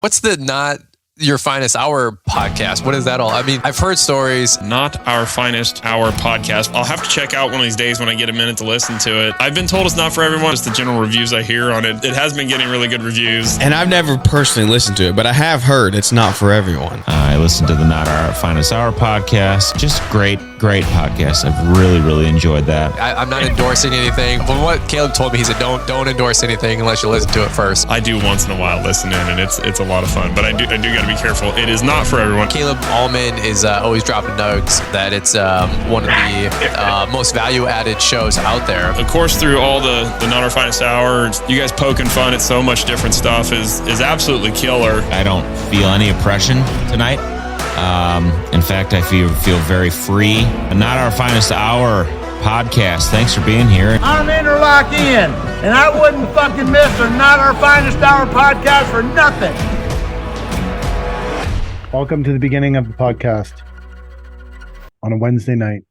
What's the Not Your Finest Hour podcast? What is that all? I mean, I've heard stories. Not Our Finest Hour podcast. I'll have to check out one of these days when I get a minute to listen to it. I've been told it's not for everyone. Just the general reviews I hear on it. It has been getting really good reviews. And I've never personally listened to it, but I have heard it's not for everyone. I listened to the Not Our Finest Hour podcast. Just great podcast. I've really enjoyed that. I'm not endorsing anything, but what Caleb told me, he said, don't endorse anything unless you listen to it first. I do once in a while listen in, and it's a lot of fun, but I do got to be careful. It is not for everyone. Caleb Allman is always dropping nugs that it's one of the most value-added shows out there. Of course, through all the Not Our Finest Hour, you guys poking fun at so much different stuff is absolutely killer. I don't feel any oppression tonight. In fact, I feel very free. Not Our Finest Hour podcast. Thanks for being here. I'm Interlock in, and I wouldn't fucking miss the Not Our Finest Hour podcast for nothing. Welcome to the beginning of the podcast on a Wednesday night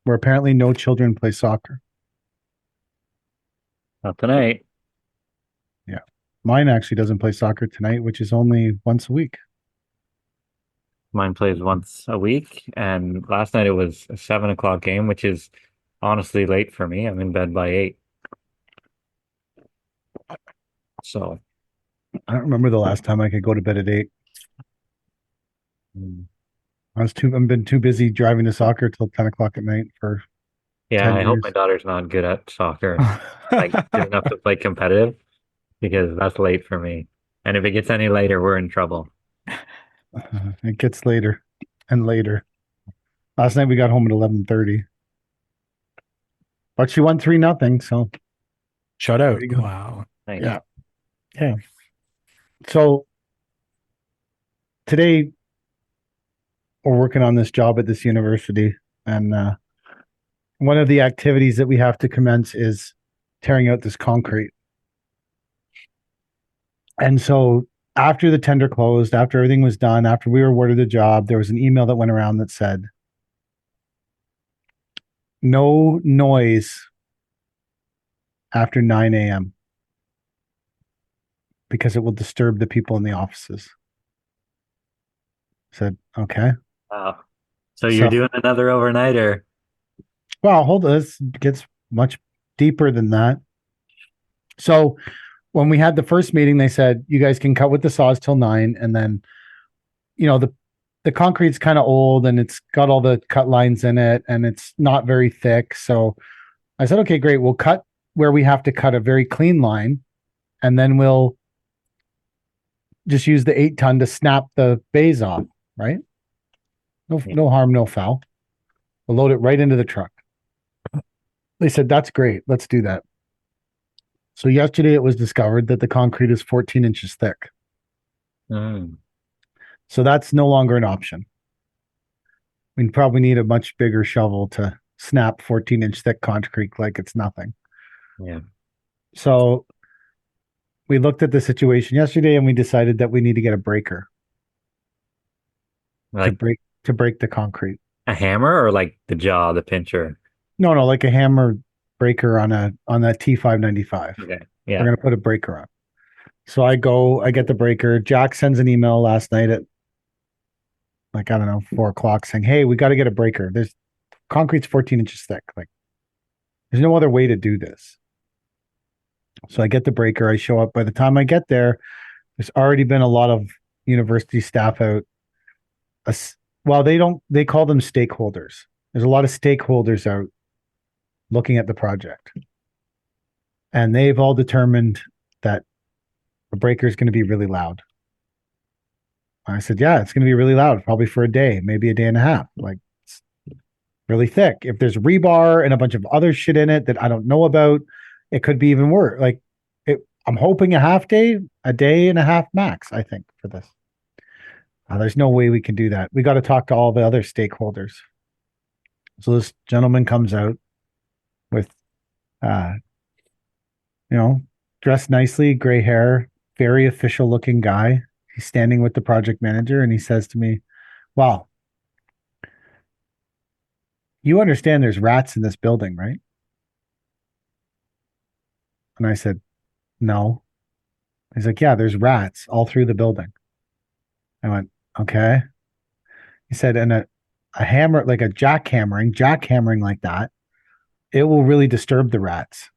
where apparently no children play soccer. Not tonight. Yeah. Mine actually doesn't play soccer tonight, which is only once a week. Mine plays once a week, and last night it was a 7:00 game, which is honestly late for me. I'm in bed by 8. So I don't remember the last time I could go to bed at 8. I've been too busy driving to soccer till 10 o'clock at night for yeah, 10 I hope years. my daughter's not good at soccer, like good enough to play competitive, because that's late for me. And if it gets any later, we're in trouble. It gets later and later. Last night we got home at 11:30, but she won 3-0. So Shut out. there you go. Wow. Thanks. Yeah. Okay. So today we're working on this job at this university, and one of the activities that we have to commence is tearing out this concrete. And so after the tender closed, after everything was done, after we were awarded the job, there was an email that went around that said, no noise after 9 a.m. because it will disturb the people in the offices. I said, okay. Wow. So you're doing another overnighter. Well, hold on. This gets much deeper than that. So when we had the first meeting, they said, you guys can cut with the saws till 9. And then, the concrete's kind of old and it's got all the cut lines in it and it's not very thick. So I said, okay, great. We'll cut where we have to cut a very clean line. And then we'll just use the 8-ton to snap the bays off, right? No harm, no foul. We'll load it right into the truck. They said, that's great. Let's do that. So yesterday it was discovered that the concrete is 14 inches thick. So that's no longer an option. We probably need a much bigger shovel to snap 14-inch thick concrete like it's nothing. Yeah. So we looked at the situation yesterday and we decided that we need to get a breaker Like to break the concrete. a hammer or like the pincher? No, like a hammer breaker on that T595. Okay. We're Yeah. going to put a breaker on. So I get the breaker. Jack sends an email last night at 4 o'clock saying, hey, we got to get a breaker. There's concrete's 14 inches thick. Like there's no other way to do this. So I get the breaker. I show up. By the time I get there, there's already been a lot of university staff out. Well, they call them stakeholders. There's a lot of stakeholders out looking at the project. And they've all determined that the breaker is going to be really loud. I said, yeah, it's going to be really loud, probably for a day, maybe a day and a half. Like, it's really thick. If there's rebar and a bunch of other shit in it that I don't know about, it could be even worse. I'm hoping a day and a half max, I think, for this. There's no way we can do that. We got to talk to all the other stakeholders. So this gentleman comes out with, dressed nicely, gray hair, very official looking guy. He's standing with the project manager and he says to me, wow, you understand there's rats in this building, right? And I said, no. He's like, yeah, there's rats all through the building. I went, okay. He said, and a hammer, like a jackhammering like that, it will really disturb the rats.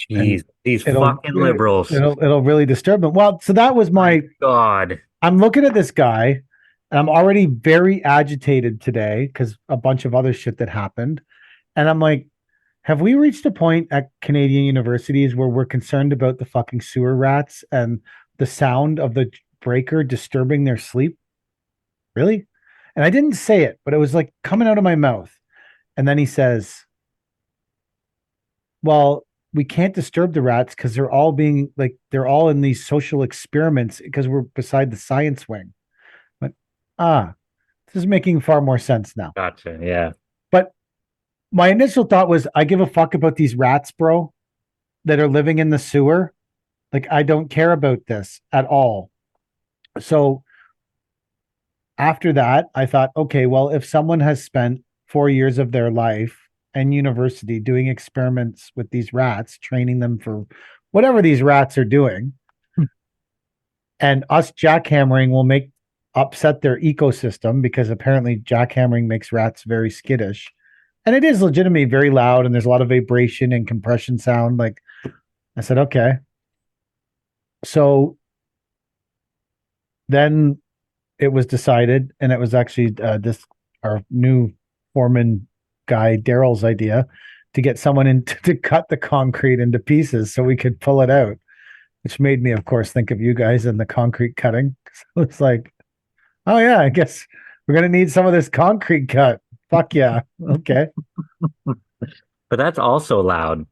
Jeez, these It'll fucking liberals. it'll really disturb them. Well, so that was My God. I'm looking at this guy and I'm already very agitated today because a bunch of other shit that happened. And I'm like, have we reached a point at Canadian universities where we're concerned about the fucking sewer rats and the sound of the breaker disturbing their sleep? Really? And I didn't say it, but it was like coming out of my mouth. And then he says, well, we can't disturb the rats because they're all in these social experiments because we're beside the science wing. But this is making far more sense now. Gotcha. Yeah. But my initial thought was, I give a fuck about these rats, bro, that are living in the sewer. Like, I don't care about this at all. So after that, I thought, okay, well, if someone has spent 4 years of their life and university doing experiments with these rats, training them for whatever these rats are doing, and us jackhammering will upset their ecosystem because apparently jackhammering makes rats very skittish. And it is legitimately very loud and there's a lot of vibration and compression sound. Like, I said, okay. So then it was decided, and it was actually our new foreman guy, Daryl's idea, to get someone in to cut the concrete into pieces so we could pull it out, which made me, of course, think of you guys and the concrete cutting. So it's like, oh yeah, I guess we're going to need some of this concrete cut. Fuck yeah. Okay. But that's also loud.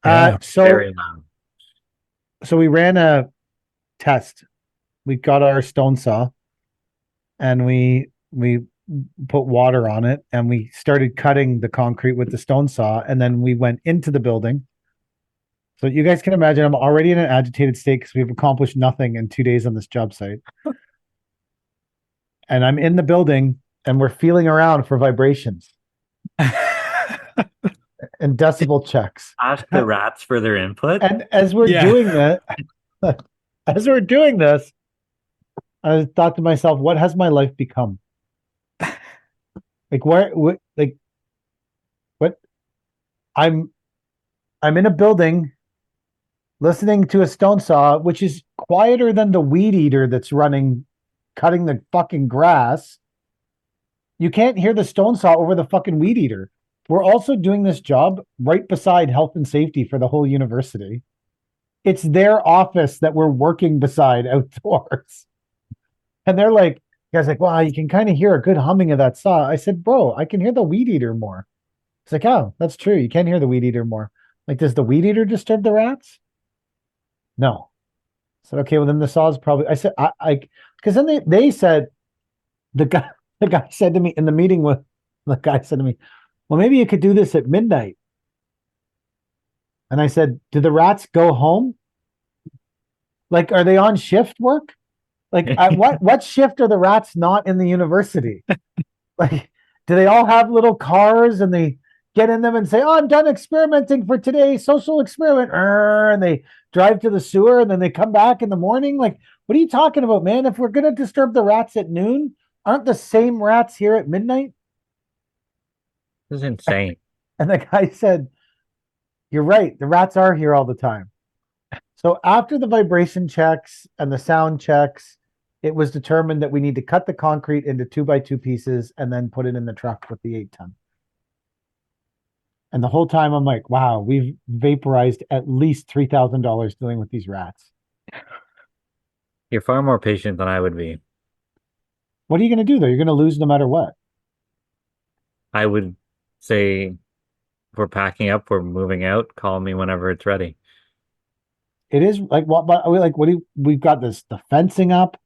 So Very loud. So we ran a test. We got our stone saw and we put water on it and we started cutting the concrete with the stone saw, and then we went into the building. So you guys can imagine I'm already in an agitated state because we've accomplished nothing in 2 days on this job site. And I'm in the building and we're feeling around for vibrations and decibel checks. Ask the rats for their input. And as we're doing that, I thought to myself, what has my life become? Like what I'm in a building listening to a stone saw, which is quieter than the weed eater that's running, cutting the fucking grass. You can't hear the stone saw over the fucking weed eater. We're also doing this job right beside health and safety for the whole university. It's their office that we're working beside outdoors. And they're like, guys, like, wow, you can kind of hear a good humming of that saw. I said, bro, I can hear the weed eater more. It's like, oh, that's true. You can hear the weed eater more. Like, does the weed eater disturb the rats? No. I said, okay, well then the saw is probably. I said, because then they said, the guy said to me in the meeting with the guy said to me, well, maybe you could do this at midnight. And I said, do the rats go home? Like, are they on shift work? Like, what shift are the rats not in the university? Like, do they all have little cars and they get in them and say, oh, I'm done experimenting for today, social experiment, and they drive to the sewer and then they come back in the morning? Like, what are you talking about, man? If we're going to disturb the rats at noon, aren't the same rats here at midnight? This is insane. And the guy said, you're right. The rats are here all the time. So after the vibration checks and the sound checks, it was determined that we need to cut the concrete into 2x2 pieces and then put it in the truck with the 8-ton. And the whole time I'm like, wow, we've vaporized at least $3,000 dealing with these rats. You're far more patient than I would be. What are you going to do though? You're going to lose no matter what. I would say, if we're packing up, we're moving out, call me whenever it's ready. It is like what? But we've got the fencing up.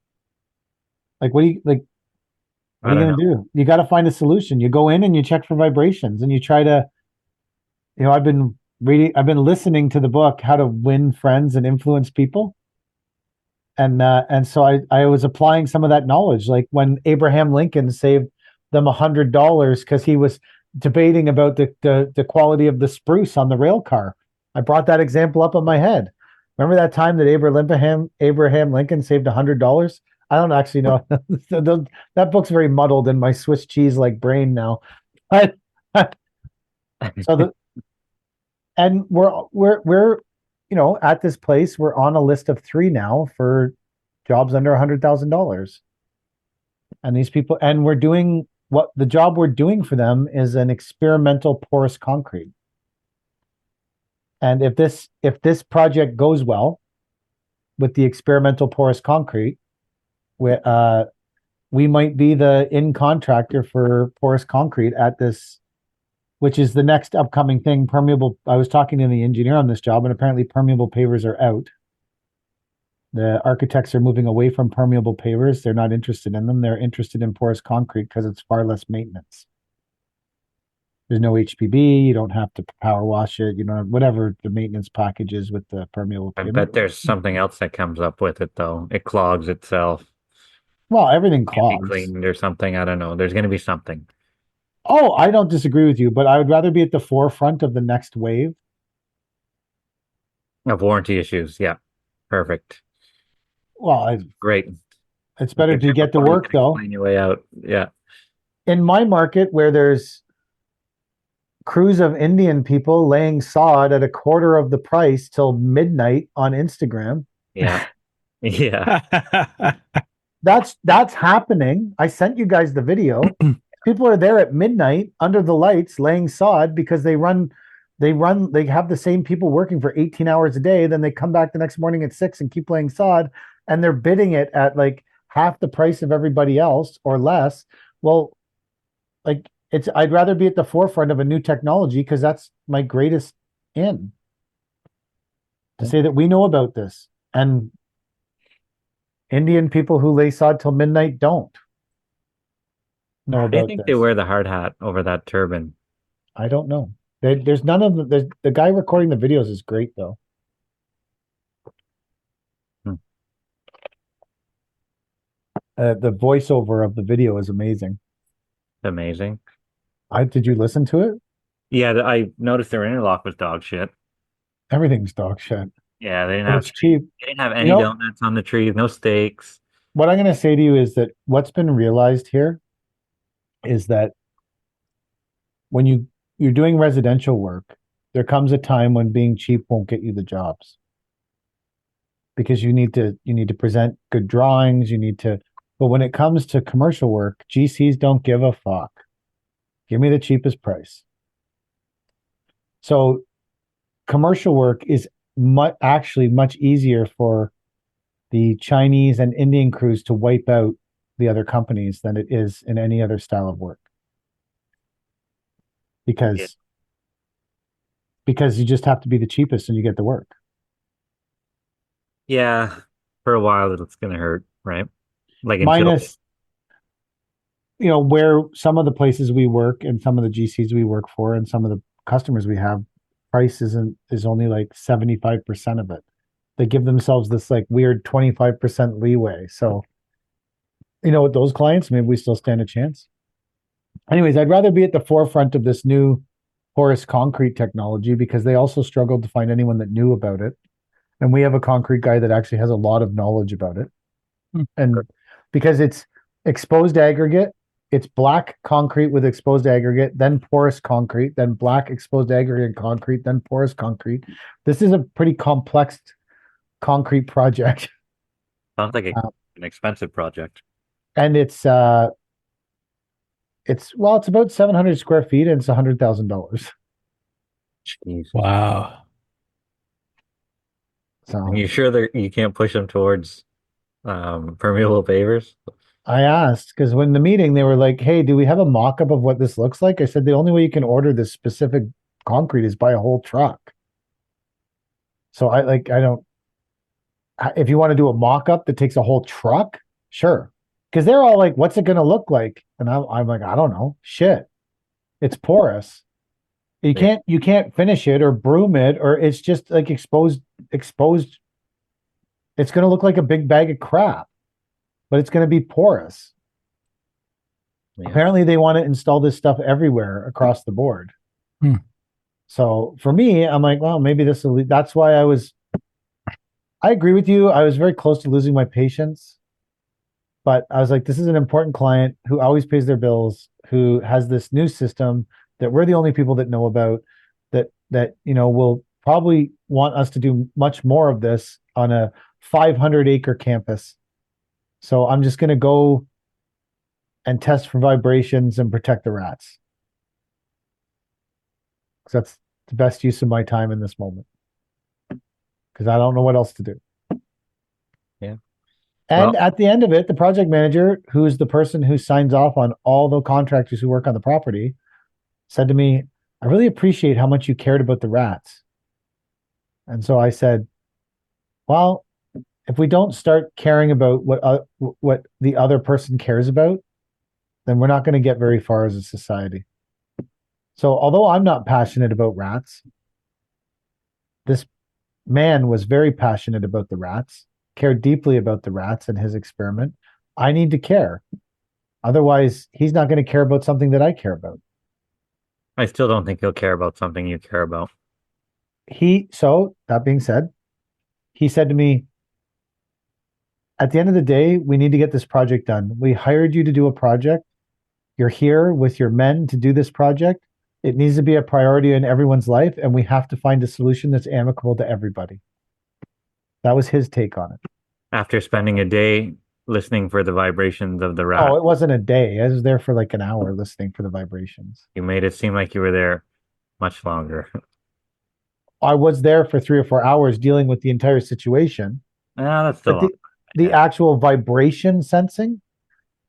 Like what are you gonna do? You got to find a solution. You go in and you check for vibrations, and you try to. I've been listening to the book How to Win Friends and Influence People, and so I was applying some of that knowledge. Like when Abraham Lincoln saved them $100 because he was debating about the quality of the spruce on the rail car. I brought that example up in my head. Remember that time that Abraham Lincoln saved $100? I don't actually know. That book's very muddled in my Swiss cheese like brain now. But so the and we're at this place, we're on a list of 3 now for jobs under $100,000. And these people, and we're doing what the job we're doing for them is an experimental porous concrete. And if this project goes well with the experimental porous concrete, we might be the in contractor for porous concrete at this, which is the next upcoming thing. Permeable. I was talking to the engineer on this job, and apparently permeable pavers are out. The architects are moving away from permeable pavers. They're not interested in them. They're interested in porous concrete because it's far less maintenance. There's no HPB. You don't have to power wash it. You don't have whatever the maintenance package is with the permeable I paver. bet there's something else that comes up with it though. It clogs itself. Well, everything Can't be clogs. cleaned or something. I don't know. There's going to be something. Oh, I don't disagree with you, but I would rather be at the forefront of the next wave. Of warranty issues. Yeah. Perfect. Well, Great. it's better to get to work though. Explain your way out. Yeah. In my market where there's crews of Indian people laying sod at a quarter of the price till midnight on Instagram. Yeah. Yeah. That's happening. I sent you guys the video. People are there at midnight under the lights laying sod because they have the same people working for 18 hours a day. Then they come back the next morning at 6 and keep laying sod, and they're bidding it at like half the price of everybody else or less. Well, like I'd rather be at the forefront of a new technology because that's my greatest in. To say that we know about this, and Indian people who lay sod till midnight don't know How about do you think this. they wear the hard hat over that turban? I don't know. There's none of them. The guy recording the videos is great though. The voiceover of the video is amazing. Amazing. Did you listen to it? Yeah, I noticed their interlock was dog shit. Everything's dog shit. Yeah, But it's cheap. they didn't have any donuts on the trees, no steaks. What I'm going to say to you is that what's been realized here is that when you're doing residential work, there comes a time when being cheap won't get you the jobs. Because you need to present good drawings, but when it comes to commercial work, GCs don't give a fuck. Give me the cheapest price. So commercial work is actually much easier for the Chinese and Indian crews to wipe out the other companies than it is in any other style of work. Because you just have to be the cheapest and you get the work. Yeah, for a while it's going to hurt, right? Like minus, where some of the places we work and some of the GCs we work for and some of the customers we have, price is only like 75% of it. They give themselves this like weird 25% leeway. So, with those clients, maybe we still stand a chance. Anyways, I'd rather be at the forefront of this new porous concrete technology because they also struggled to find anyone that knew about it. And we have a concrete guy that actually has a lot of knowledge about it. And because it's exposed aggregate, it's black concrete with exposed aggregate, then porous concrete, then black exposed aggregate concrete, then porous concrete. This is a pretty complex concrete project. Sounds like an expensive project. And it's about 700 square feet and it's $100,000. Wow. So Are you sure that you can't push them towards permeable pavers? I asked because when the meeting they were like, "Hey, do we have a mock-up of what this looks like?" I said the only way you can order this specific concrete is buy a whole truck. So I don't. If you want to do a mock-up that takes a whole truck, sure. Because they're all like, "What's it going to look like?" And I'm like, "I don't know. Shit, it's porous. You can't finish it or broom it, or it's just like exposed. It's going to look like a big bag of crap, but it's going to be porous." Yeah. Apparently, they want to install this stuff everywhere across the board. So for me, I'm like, well, maybe this will. That's why I was I agree with you. I was very close to losing my patience, but I was like, this is an important client who always pays their bills, who has this new system that we're the only people that know about, that will probably want us to do much more of this on a 500-acre campus. So I'm just going to go and test for vibrations and protect the rats. Because that's the best use of my time in this moment. Because I don't know what else to do. Yeah. And Well, at the end of it, the project manager, who is the person who signs off on all the contractors who work on the property, said to me, I really appreciate how much you cared about the rats. And so I said, well, if we don't start caring about what the other person cares about, then we're not going to get very far as a society. So although I'm not passionate about rats, this man was very passionate about the rats, cared deeply about the rats and his experiment. I need to care. Otherwise, he's not going to care about something that I care about. I still don't think he'll care about something you care about. So that being said, he said to me, at the end of the day, we need to get this project done. We hired you to do a project. You're here with your men to do this project. It needs to be a priority in everyone's life, and we have to find a solution that's amicable to everybody. That was his take on it. After spending a day listening for the vibrations of the rat, Oh, it wasn't a day. I was there for like an hour listening for the vibrations. you made it seem like you were there much longer. I was there for 3 or 4 hours dealing with the entire situation, That's but still the yeah. actual vibration sensing,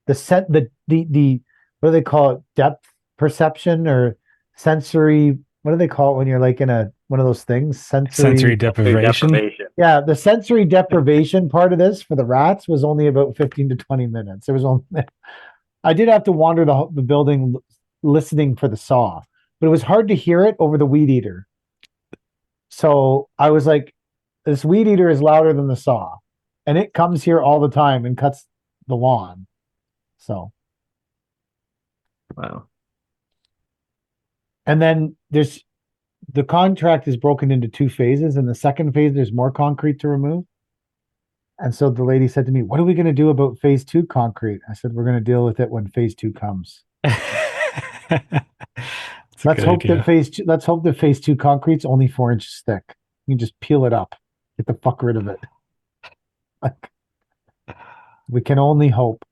the what do they call it? Depth perception or sensory. What do they call it when you're like in one of those things? Sensory deprivation. Yeah, the sensory deprivation part of this for the rats was only about 15 to 20 minutes. There was only, I did have to wander the building listening for the saw, but it was hard to hear it over the weed eater. So I was like, this weed eater is louder than the saw, and it comes here all the time and cuts the lawn. So, Wow. and then the contract is broken into 2 phases. In the second phase, there's more concrete to remove. And so the lady said to me, what are we going to do about phase 2 concrete? I said, we're going to deal with it when phase 2 comes. Let's hope that phase 2 concrete's only 4 inches thick. You can just peel it up. Get the fuck rid of it. Like, we can only hope.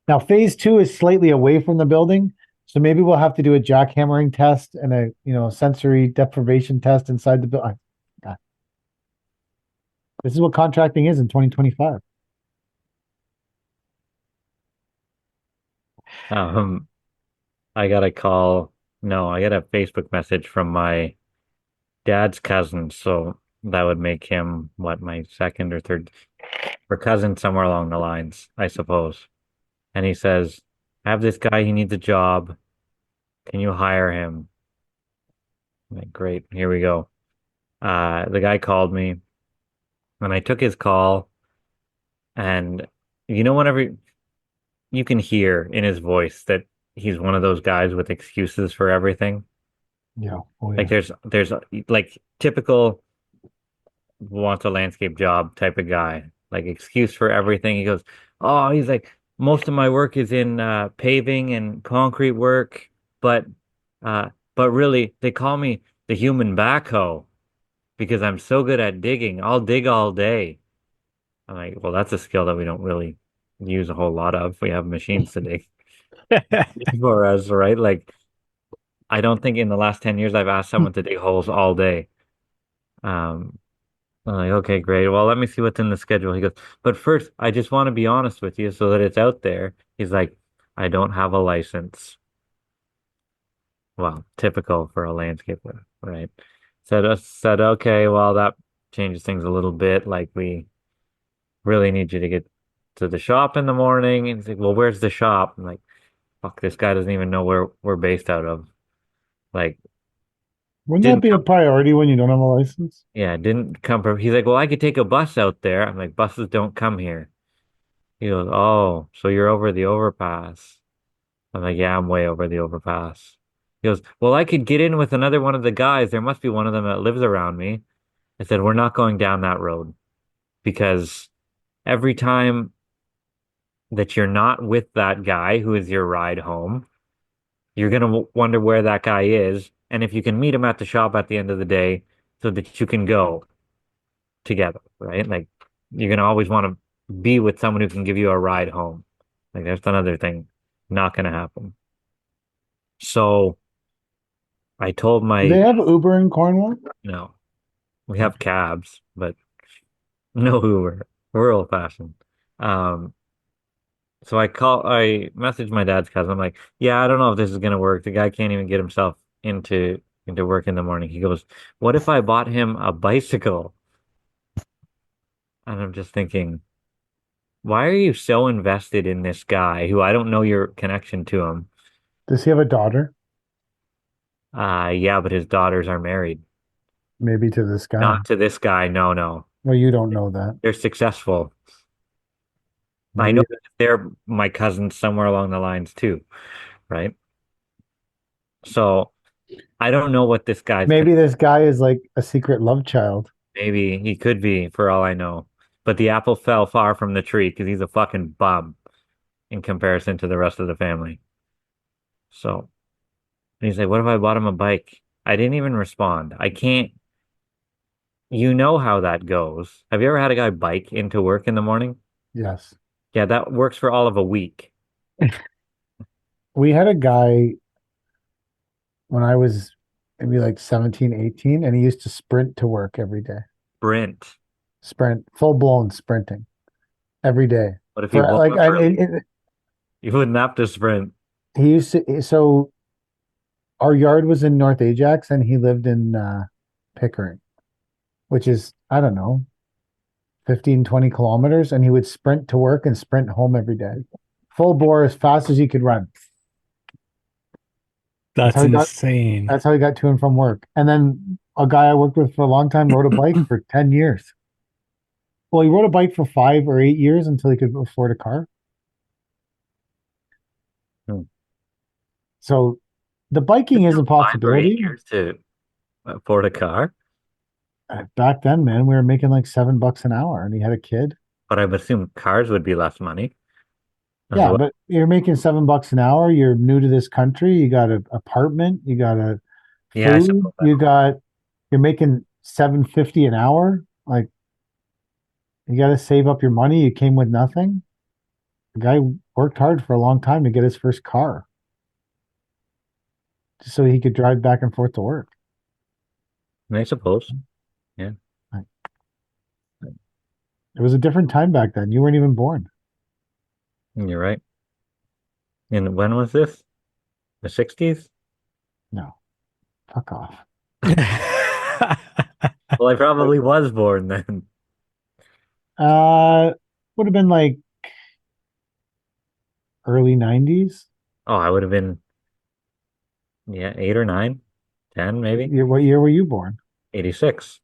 Now, phase 2 is slightly away from the building. So maybe we'll have to do a jackhammering test and a sensory deprivation test inside the building. This is what contracting is in 2025. I got a call. No, I got a Facebook message from my dad's cousin. So that would make him my second or third or cousin somewhere along the lines, I suppose. And he says, I have this guy, he needs a job. Can you hire him? I'm like, great, here we go. The guy called me and I took his call, and whenever you can hear in his voice that he's one of those guys with excuses for everything. Yeah. Oh, yeah. Like there's like typical wants a landscape job type of guy, like excuse for everything. He goes, oh, he's like, most of my work is in paving and concrete work, but really they call me the human backhoe because I'm so good at digging. I'll dig all day. I'm like, well, that's a skill that we don't really use a whole lot of. We have machines to dig for us, right? Like, I don't think in the last 10 years I've asked someone to dig holes all day. I'm like, okay, great. Well, let me see what's in the schedule. He goes, but first, I just want to be honest with you so that it's out there. He's like, I don't have a license. Well, typical for a landscaper, right? Said, okay, well, that changes things a little bit. Like, we really need you to get to the shop in the morning. And he's like, well, where's the shop? I'm like, fuck, this guy doesn't even know where we're based out of. Like, wouldn't that be a priority when you don't have a license? Yeah, didn't come from. He's like, well, I could take a bus out there. I'm like, buses don't come here. He goes, oh, so you're over the overpass. I'm like, yeah, I'm way over the overpass. He goes, well, I could get in with another one of the guys. There must be one of them that lives around me. I said, we're not going down that road. because every time that you're not with that guy who is your ride home, you're going to wonder where that guy is. And if you can meet him at the shop at the end of the day so that you can go together, right? Like you're going to always want to be with someone who can give you a ride home. Like that's another thing not going to happen. So I told Do they my, have Uber in Cornwall? no, we have cabs, but no Uber. We're old fashioned. Um, so I messaged my dad's cousin. I'm like, yeah, I don't know if this is gonna work. The guy can't even get himself into work in the morning. He goes, what if I bought him a bicycle? And I'm just thinking, why are you so invested in this guy who I don't know your connection to him? Does he have a daughter? Yeah, but his daughters are married. Maybe to this guy. Not to this guy. No, no. Well, you don't know that. They're successful. I Maybe know that they're my cousins somewhere along the lines too, right? So I don't know what this guy's maybe this guy is like a secret love child. maybe he could be for all I know. But the apple fell far from the tree because he's a fucking bum in comparison to the rest of the family. So and he's like, what if I bought him a bike? I didn't even respond. I can't, you know how that goes. Have you ever had a guy bike into work in the morning? Yes. Yeah, that works for all of a week. We had a guy when I was maybe like 17, 18, and he used to sprint to work every day. Brent, Sprint, full blown sprinting every day. what if you For woke like, up early? You wouldn't have to sprint. he used to, so our yard was in North Ajax and he lived in Pickering, which is, I don't know, 15, 20 kilometers. And he would sprint to work and sprint home every day. Full bore as fast as he could run. That's how he got- insane. That's how he got to and from work. And then a guy I worked with for a long time rode a bike for 10 years. Well, he rode a bike for 5 or 8 years until he could afford a car. Hmm. So the biking is a 5 or 8 possibility. years to afford a car, Back then, man, we were making like $7 an hour and he had a kid. but I would assume cars would be less money as Yeah, well. but you're making $7 an hour. You're new to this country. You got an apartment. You got a Yeah, I food. suppose that- You're making $7.50 an hour. Like you got to save up your money. You came with nothing. The guy worked hard for a long time to get his first car, just so he could drive back and forth to work. I suppose. It was a different time back then. You weren't even born. You're right. And when was this? The 60s? No, fuck off. Well, I probably was born then. Would have been like early 90s. Oh, I would have been, yeah, 8 or 9, 10 maybe. What year were you born? 86.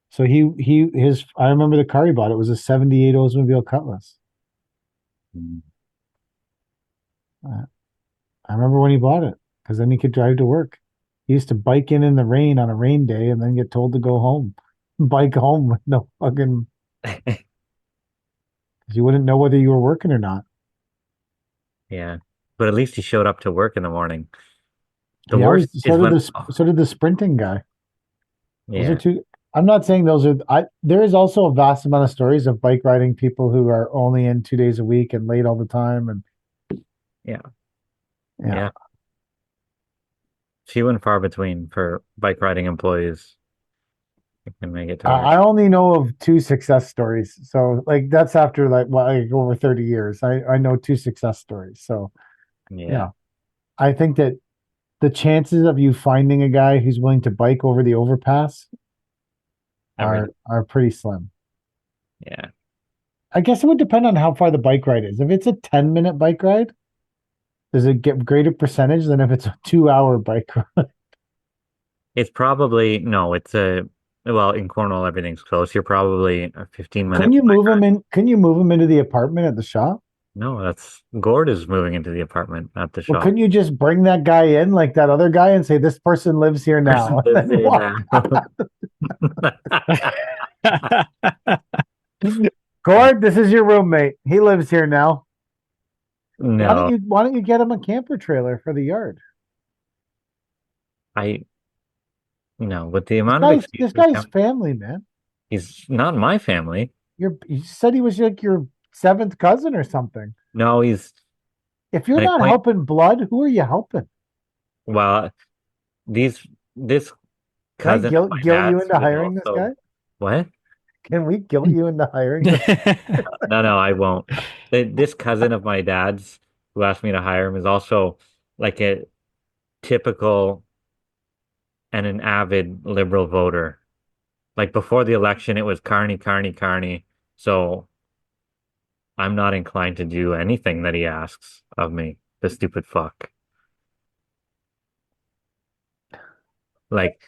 So I remember the car he bought. It was a 78 Oldsmobile Cutlass. I remember when he bought it because then he could drive to work. He used to bike in the rain on a rain day and then get told to go home. Bike home with no fucking, because you wouldn't know whether you were working or not. Yeah. But at least he showed up to work in the morning. The He worst always- is when, so did the sprinting guy. Those yeah. are two. I'm not saying those are. There is also a vast amount of stories of bike riding people who are only in 2 days a week and late all the time. And Yeah. yeah. Few and far between for bike riding employees who can make it to I work. only know of two success stories. So like that's after like over 30 years. I know two success stories. So yeah. I think that the chances of you finding a guy who's willing to bike over the overpass are pretty slim. Yeah. I guess it would depend on how far the bike ride is. If it's a 10-minute bike ride, does it get greater percentage than if it's a 2-hour bike ride? It's probably, no, well, in Cornwall, everything's close. You're probably a 15-minute. Can you move them into the apartment at the shop? No, that's Gord is moving into the apartment at the Well, shop. couldn't you just bring that guy in like that other guy and say this person lives here now? Person lives And then there walk. now. Gord, this is your roommate. He lives here now. No, Why don't you get him a camper trailer for the yard? I no. With the This amount of guy's this excuses, guy's family, man. he's not my family. You said he was like your seventh cousin or something. No, he's If you're an not acquaint. helping blood, who are you helping? Well, this Can I cousin of my guilt you dad's into was hiring this also guy? what? Can we guilt you into hiring this? No, I won't. This cousin of my dad's who asked me to hire him is also like a typical and an avid liberal voter. Like before the election, it was Carney, Carney, Carney. So I'm not inclined to do anything that he asks of me. The stupid fuck. Like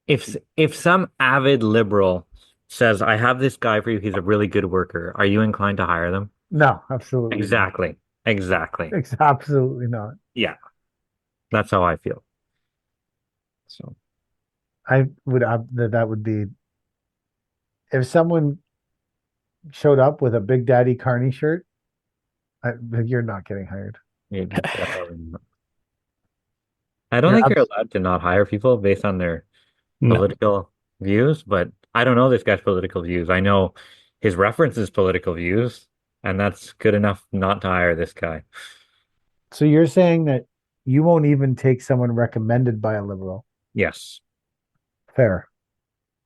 if some avid liberal says, "I have this guy for you. He's a really good worker," are you inclined to hire them? No, absolutely not. Exactly. Exactly. Absolutely not. Yeah. That's how I feel. So I would that would be if someone showed up with a Big Daddy Carney shirt. You're not getting hired. yeah, definitely not. I don't You're think you're abs- allowed to not hire people based on their No. political views, but I don't know this guy's political views. I know his references political views, and that's good enough not to hire this guy. so you're saying that you won't even take someone recommended by a liberal? Yes. Fair.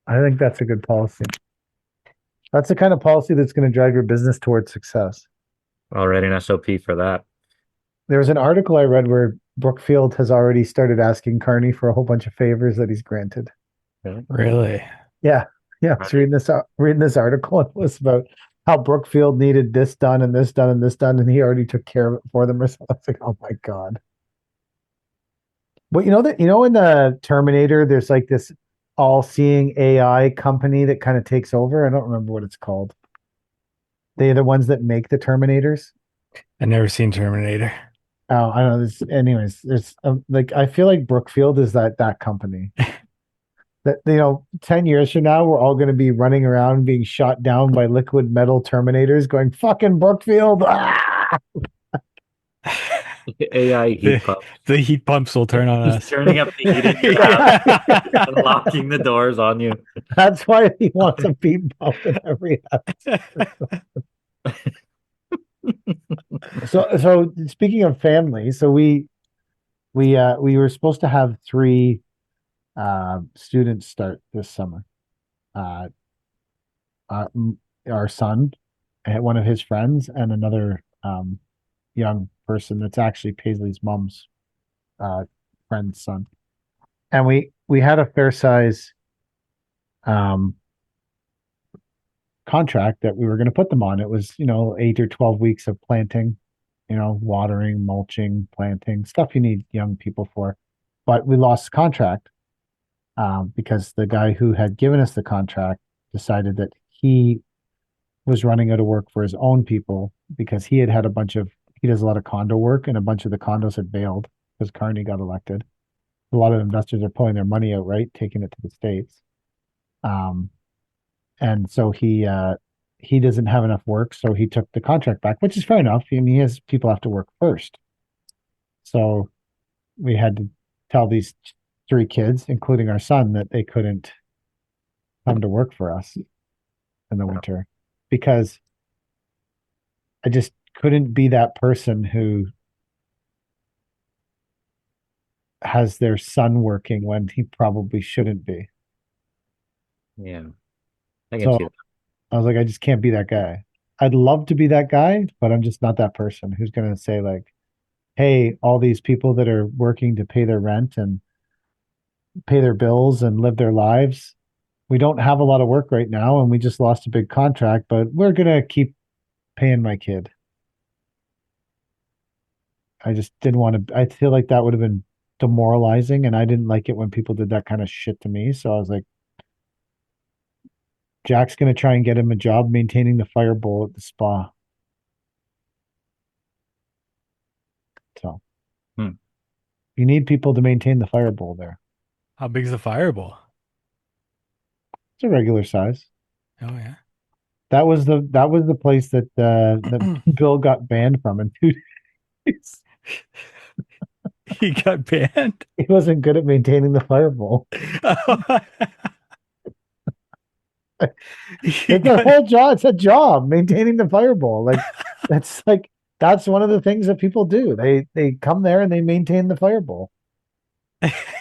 I think that's a good policy. That's the kind of policy that's going to drive your business towards success. Already an SOP for that. There was an article I read where Brookfield has already started asking Carney for a whole bunch of favors that he's granted. Really? Yeah. Yeah. I was reading this article. It was about how Brookfield needed this done and this done and this done, and he already took care of it for them or something. I was like, oh my God. But in the Terminator, there's like this all-seeing AI company that kind of takes over. I don't remember what it's called. They're the ones that make the Terminators. I never seen Terminator. Oh, I don't know. Anyways, there's like I feel like Brookfield is that company. That 10 years from now, we're all going to be running around being shot down by liquid metal Terminators, going fucking Brookfield. Ah! AI heat The, pump. the heat pumps will turn on He's us. turning up the heat in your house and locking the doors on you. That's why he wants a beat pump in every house. So speaking of family, so we were supposed to have three students start this summer. Uh, our son, one of his friends, and another young person that's actually Paisley's mom's friend's son. And we had a fair size contract that we were going to put them on. It was 8 or 12 weeks of planting, watering, mulching, planting, stuff you need young people for. But we lost the contract because the guy who had given us the contract decided that he was running out of work for his own people because he does a lot of condo work, and a bunch of the condos had bailed because Carney got elected. A lot of investors are pulling their money out, right, taking it to the States. And so he doesn't have enough work, so he took the contract back, which is fair enough. I mean, people have to work first. So we had to tell these three kids, including our son, that they couldn't come to work for us in the winter because I just couldn't be that person who has their son working when he probably shouldn't be. Yeah, I can So see that. I was like, I just can't be that guy. I'd love to be that guy, but I'm just not that person who's going to say like, hey, all these people that are working to pay their rent and pay their bills and live their lives, we don't have a lot of work right now and we just lost a big contract, but we're going to keep paying my kid. I just didn't want to. I feel like that would have been demoralizing, and I didn't like it when people did that kind of shit to me. So I was like, Jack's going to try and get him a job maintaining the fire bowl at the spa. You need people to maintain the fireball there. How big's the fireball? It's a regular size. Oh yeah. That was the place that that Bill got banned from in 2 days. He got banned. He wasn't good at maintaining the fireball. It's a whole job. It's a job maintaining the fireball. That's one of the things that people do. They come there and they maintain the fireball.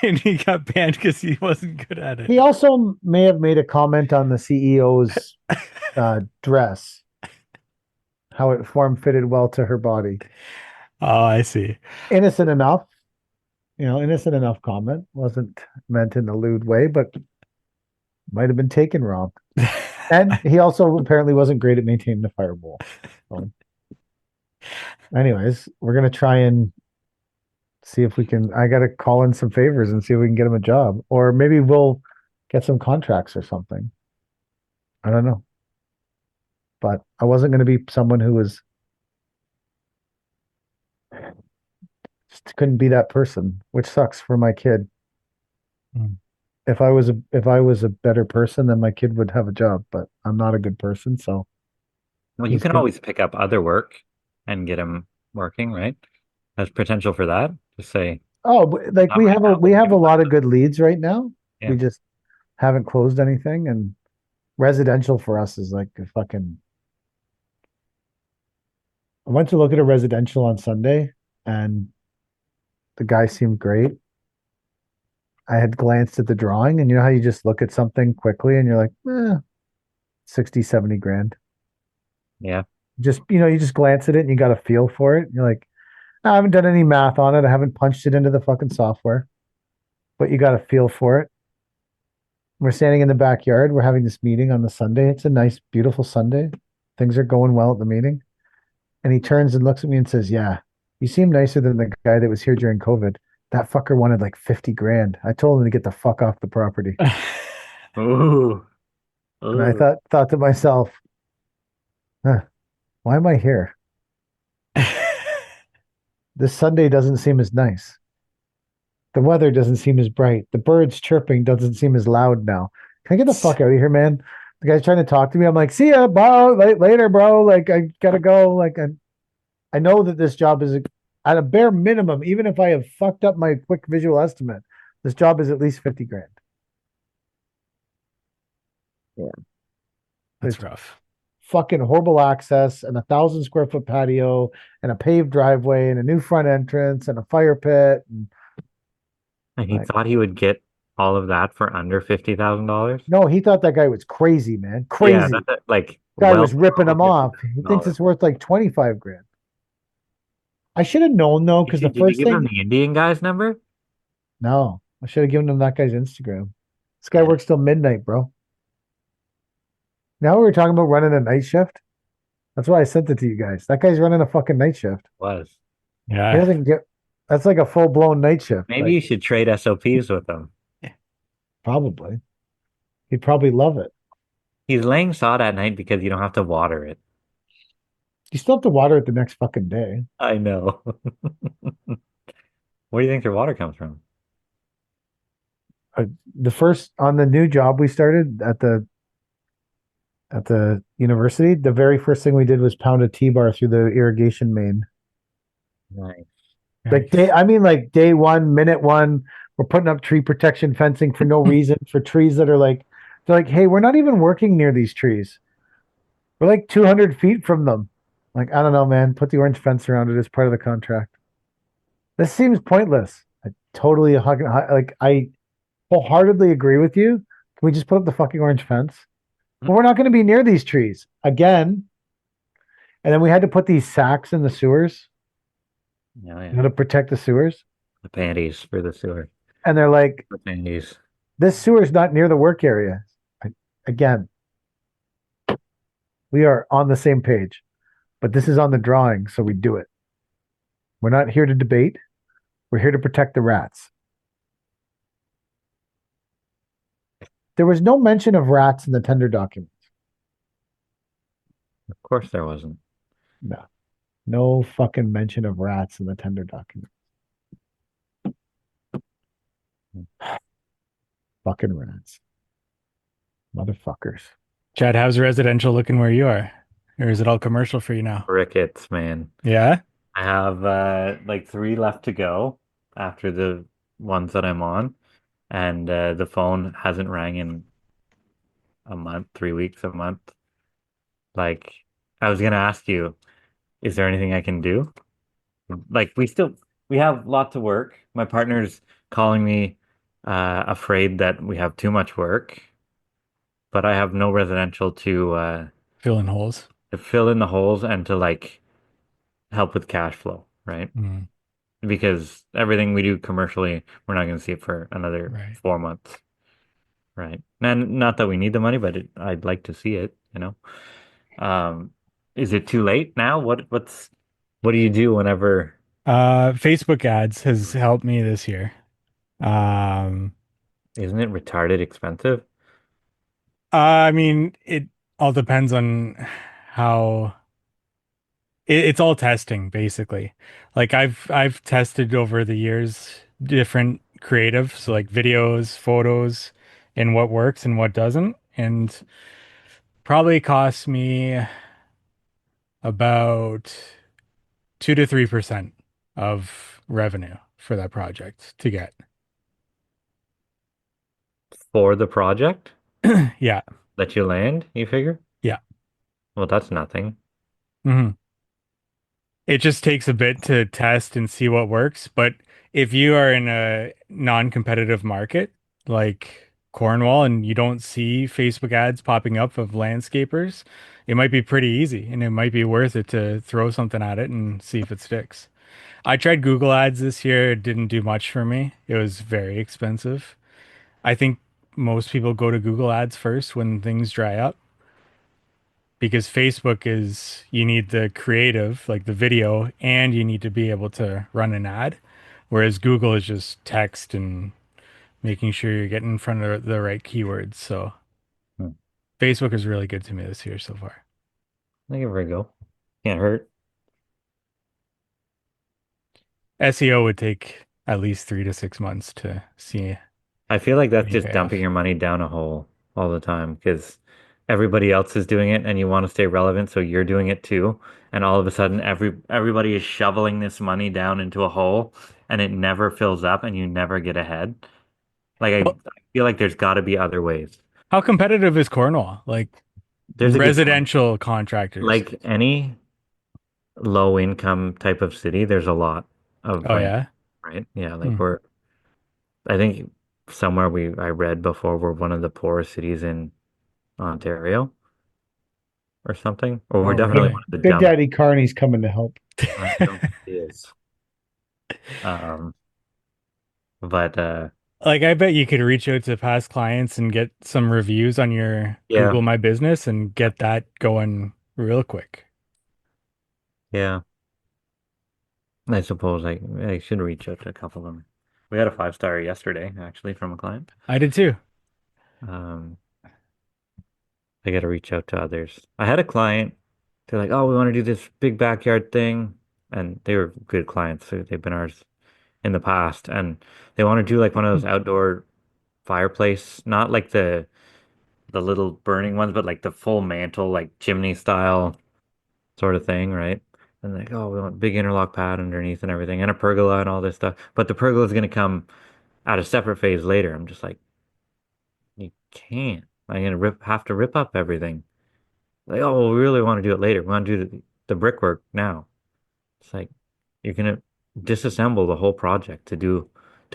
And he got banned because he wasn't good at it. He also may have made a comment on the CEO's dress, how it form fitted well to her body. Oh, I see. Innocent enough, innocent enough comment. Wasn't meant in a lewd way, but might have been taken wrong. And he also apparently wasn't great at maintaining the fireball. So, anyways, we're gonna try and see if we can. I gotta call in some favors and see if we can get him a job, or maybe we'll get some contracts or something. I don't know, but I wasn't gonna be someone who was just couldn't be that person, which sucks for my kid. Mm. If I was a better person, then my kid would have a job, but I'm not a good person, so Well, you he's can good. always pick up other work and get him working, right? There's potential for that. Just say, Oh, but, like Not right now, we but have a maybe lot of good leads right now. Yeah. We just haven't closed anything, and residential for us is like a fucking. I went to look at a residential on Sunday, and the guy seemed great. I had glanced at the drawing, and you know how you just look at something quickly and you're like, 60, 70 grand. yeah, Just, you just glance at it and you got a feel for it. You're like, I haven't done any math on it. I haven't punched it into the fucking software, but you got a feel for it. We're standing in the backyard. We're having this meeting on the Sunday. It's a nice, beautiful Sunday. Things are going well at the meeting. And he turns and looks at me and says, yeah, you seem nicer than the guy that was here during COVID. That fucker wanted like 50 grand. I told him to get the fuck off the property. ooh, And I ooh. thought to myself, why am I here? This Sunday doesn't seem as nice. The weather doesn't seem as bright. The birds chirping doesn't seem as loud now. Can I get the fuck out of here, man? The guy's trying to talk to me. I'm like, see ya, bro. Later, bro. Like, I gotta go. Like, I know that this job is at a bare minimum, even if I have fucked up my quick visual estimate, this job is at least 50 grand. That's It's rough. fucking horrible access and 1,000 square foot patio and a paved driveway and a new front entrance and a fire pit. And he Like, thought he would get all of that for under $50,000. no, he thought that guy was crazy, man. Yeah, Crazy. like Guy well was ripping below him off. He thinks $50,000. it's worth like 25 grand. I should have known though, because the Did you first give him thing, the Indian guy's number? no, I should have given him that guy's Instagram. This guy Yeah. works till midnight, bro. Now we were talking about running a night shift. That's why I sent it to you guys. That guy's running a fucking night shift. Was. He Yeah. doesn't get, that's like a full blown night shift. Maybe Like, you should trade SOPs with him. probably. He'd probably love it. He's laying sod at night because you don't have to water it. You still have to water it the next fucking day. I know. Where do you think your water comes from? The first on the new job we started at the university, the very first thing we did was pound a T-bar through the irrigation main. Nice. Like day one, minute one, we're putting up tree protection fencing for no reason for trees that are like, they're like, hey, we're not even working near these trees. We're like 200 feet from them. Like, I don't know, man. Put the orange fence around it as part of the contract. This seems pointless. I wholeheartedly agree with you. Can we just put up the fucking orange fence? But we're not going to be near these trees again. And then we had to put these sacks in the sewers, Yeah. to protect the sewers. The panties for the sewer. And they're like, The panties. this sewer's not near the work area. Again, we are on the same page, but this is on the drawing, so we do it. We're not here to debate. We're here to protect the rats. There was no mention of rats in the tender documents. Of course there wasn't. No fucking mention of rats in the tender document. Fucking rats. Motherfuckers. Chad, how's residential looking where you are? Or is it all commercial for you now? Crickets, man. Yeah? I have like three left to go after the ones that I'm on, and the phone hasn't rang in a month, 3 weeks, a month. Like, I was gonna ask you, is there anything I can do? Like, we have lots of work. My partner's calling me afraid that we have too much work, but I have no residential Fill in holes. to fill in the holes and to like help with cash flow, right? Mm, Because everything we do commercially, we're not going to see it for another right. 4 months, right? And not that we need the money, but I'd like to see it, you know. Um, is it too late now? What do you do whenever? Facebook ads has helped me this year. Um, Isn't it retarded expensive? I mean, it all depends on how it's all testing basically. Like I've tested over the years different creative, so like videos, photos, and what works and what doesn't, and probably costs me about 2 to 3% of revenue for that project to get. For the project Yeah, that you land, you figure? yeah. Well, that's nothing. Hmm. It just takes a bit to test and see what works. But if you are in a non-competitive market like Cornwall and you don't see Facebook ads popping up of landscapers, it might be pretty easy and it might be worth it to throw something at it and see if it sticks. I tried Google ads this year. It didn't do much for me. It was very expensive. I think most people go to Google ads first when things dry up because Facebook is you need the creative, like the video, and you need to be able to run an ad. Whereas Google is just text and making sure you're getting in front of the right keywords. So Hmm. Facebook is really good to me this year so far. I give it a go. Can't hurt. SEO would take at least 3 to 6 months to see I feel like that's any just dumping payoff. your money down a hole all the time because everybody else is doing it and you want to stay relevant, so you're doing it too. And all of a sudden everybody is shoveling this money down into a hole and it never fills up and you never get ahead. Like Well, I feel like there's got to be other ways. how competitive is Cornwall? Like There's a good chance. residential contractors. Like any low income type of city, there's a lot of Oh land, yeah. right? Yeah, like Hmm. I think somewhere I read before we're one of the poorest cities in Ontario or something, or we're Oh definitely really? one of the Big dumbest. Daddy Carney's coming to help. I know it is. Um, but Like I bet you could reach out to past clients and get some reviews on your yeah, Google My Business and get that going real quick. yeah. I suppose I should reach out to a couple of them. We got a 5-star yesterday, actually, from a client. I did too. Um, I got to reach out to others. I had a client. They're like, "Oh, we want to do this big backyard thing," and they were good clients. They've been ours in the past, and they want to do like one of those outdoor fireplace, not like the little burning ones, but like the full mantle, like chimney style sort of thing, right? And like, oh, we want big interlock pad underneath and everything, and a pergola and all this stuff. But the pergola is going to come at a separate phase later. I'm just like, you can't. I'm gonna have to rip up everything. Like, oh, well, we really want to do it later. We want to do the brickwork now. It's like you're gonna disassemble the whole project to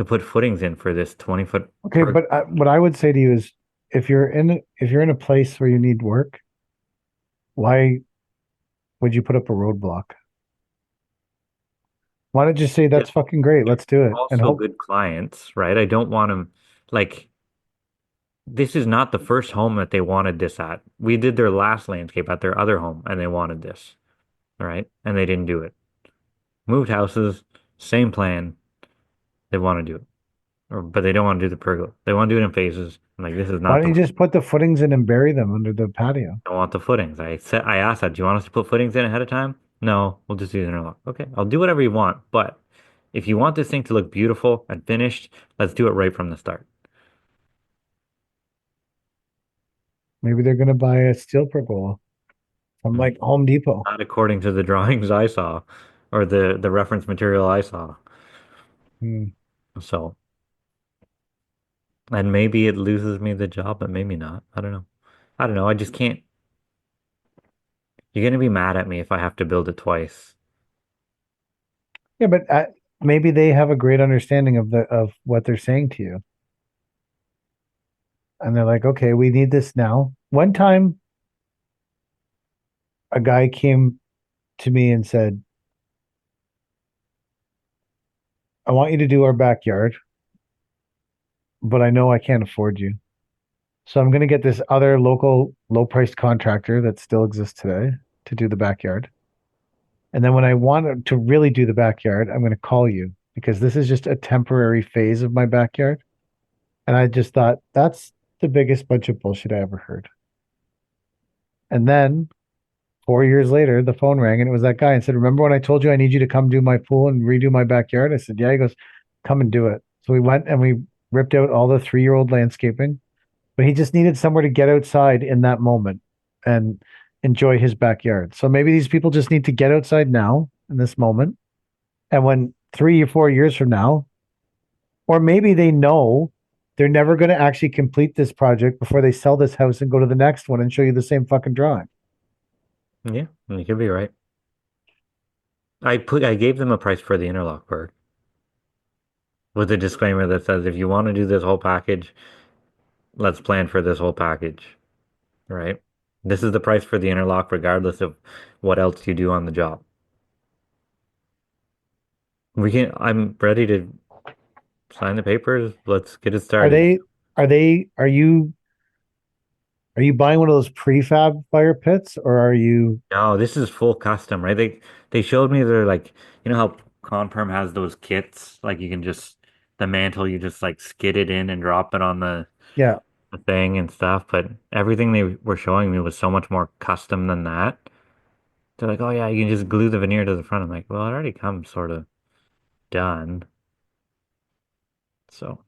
put footings in for this 20-foot. Okay, but what I would say to you is, if you're in a place where you need work, why would you put up a roadblock? Why don't you say that's fucking great? Let's do it and Also hope. good clients, right? I don't want them like this is not the first home that they wanted this at. We did their last landscape at their other home and they wanted this, right? And they didn't do it. Moved houses, same plan. They want to do it. But they don't want to do the pergola. They want to do it in phases. I'm like, this is Why not don't the you just put the footings in and bury them under the patio? I don't want the footings. I asked that, do you want us to put footings in ahead of time? No, we'll just do the interlock. Okay, I'll do whatever you want, but if you want this thing to look beautiful and finished, let's do it right from the start. Maybe they're gonna buy a steel pergola from like Home Depot. Not according to the drawings I saw or the reference material I saw. Hmm. So, and maybe it loses me the job, but maybe not. I don't know. I don't know. I just can't. You're gonna be mad at me if I have to build it twice. Yeah, but maybe they have a great understanding of what they're saying to you, and they're like, okay, we need this now. One time, a guy came to me and said, I want you to do our backyard, but I know I can't afford you. So I'm going to get this other local low priced contractor that still exists today to do the backyard. And then when I want to really do the backyard, I'm going to call you because this is just a temporary phase of my backyard. And I just thought that's the biggest bunch of bullshit I ever heard. And then 4 years later, the phone rang and it was that guy and said, remember when I told you I need you to come do my pool and redo my backyard? I said, yeah. He goes, come and do it. So we went and we ripped out all the 3-year-old landscaping, but he just needed somewhere to get outside in that moment and enjoy his backyard. So maybe these people just need to get outside now in this moment. And when 3 or 4 years from now, or maybe they know they're never going to actually complete this project before they sell this house and go to the next one and show you the same fucking drawing. Yeah, you could be right. I gave them a price for the interlock part with a disclaimer that says if you want to do this whole package, let's plan for this whole package, right? This is the price for the interlock, regardless of what else you do on the job. I'm ready to sign the papers. Let's get it Are started. they, are they, are you buying one of those prefab fire pits or are you, No, this is full custom, right? They showed me they're like, you know how Conperm has those kits, like you can just the mantle, you just like skid it in and drop it on yeah, the thing and stuff. But everything they were showing me was so much more custom than that. They're like, oh yeah, you can just glue the veneer to the front. I'm like, well, it already comes sort of done. So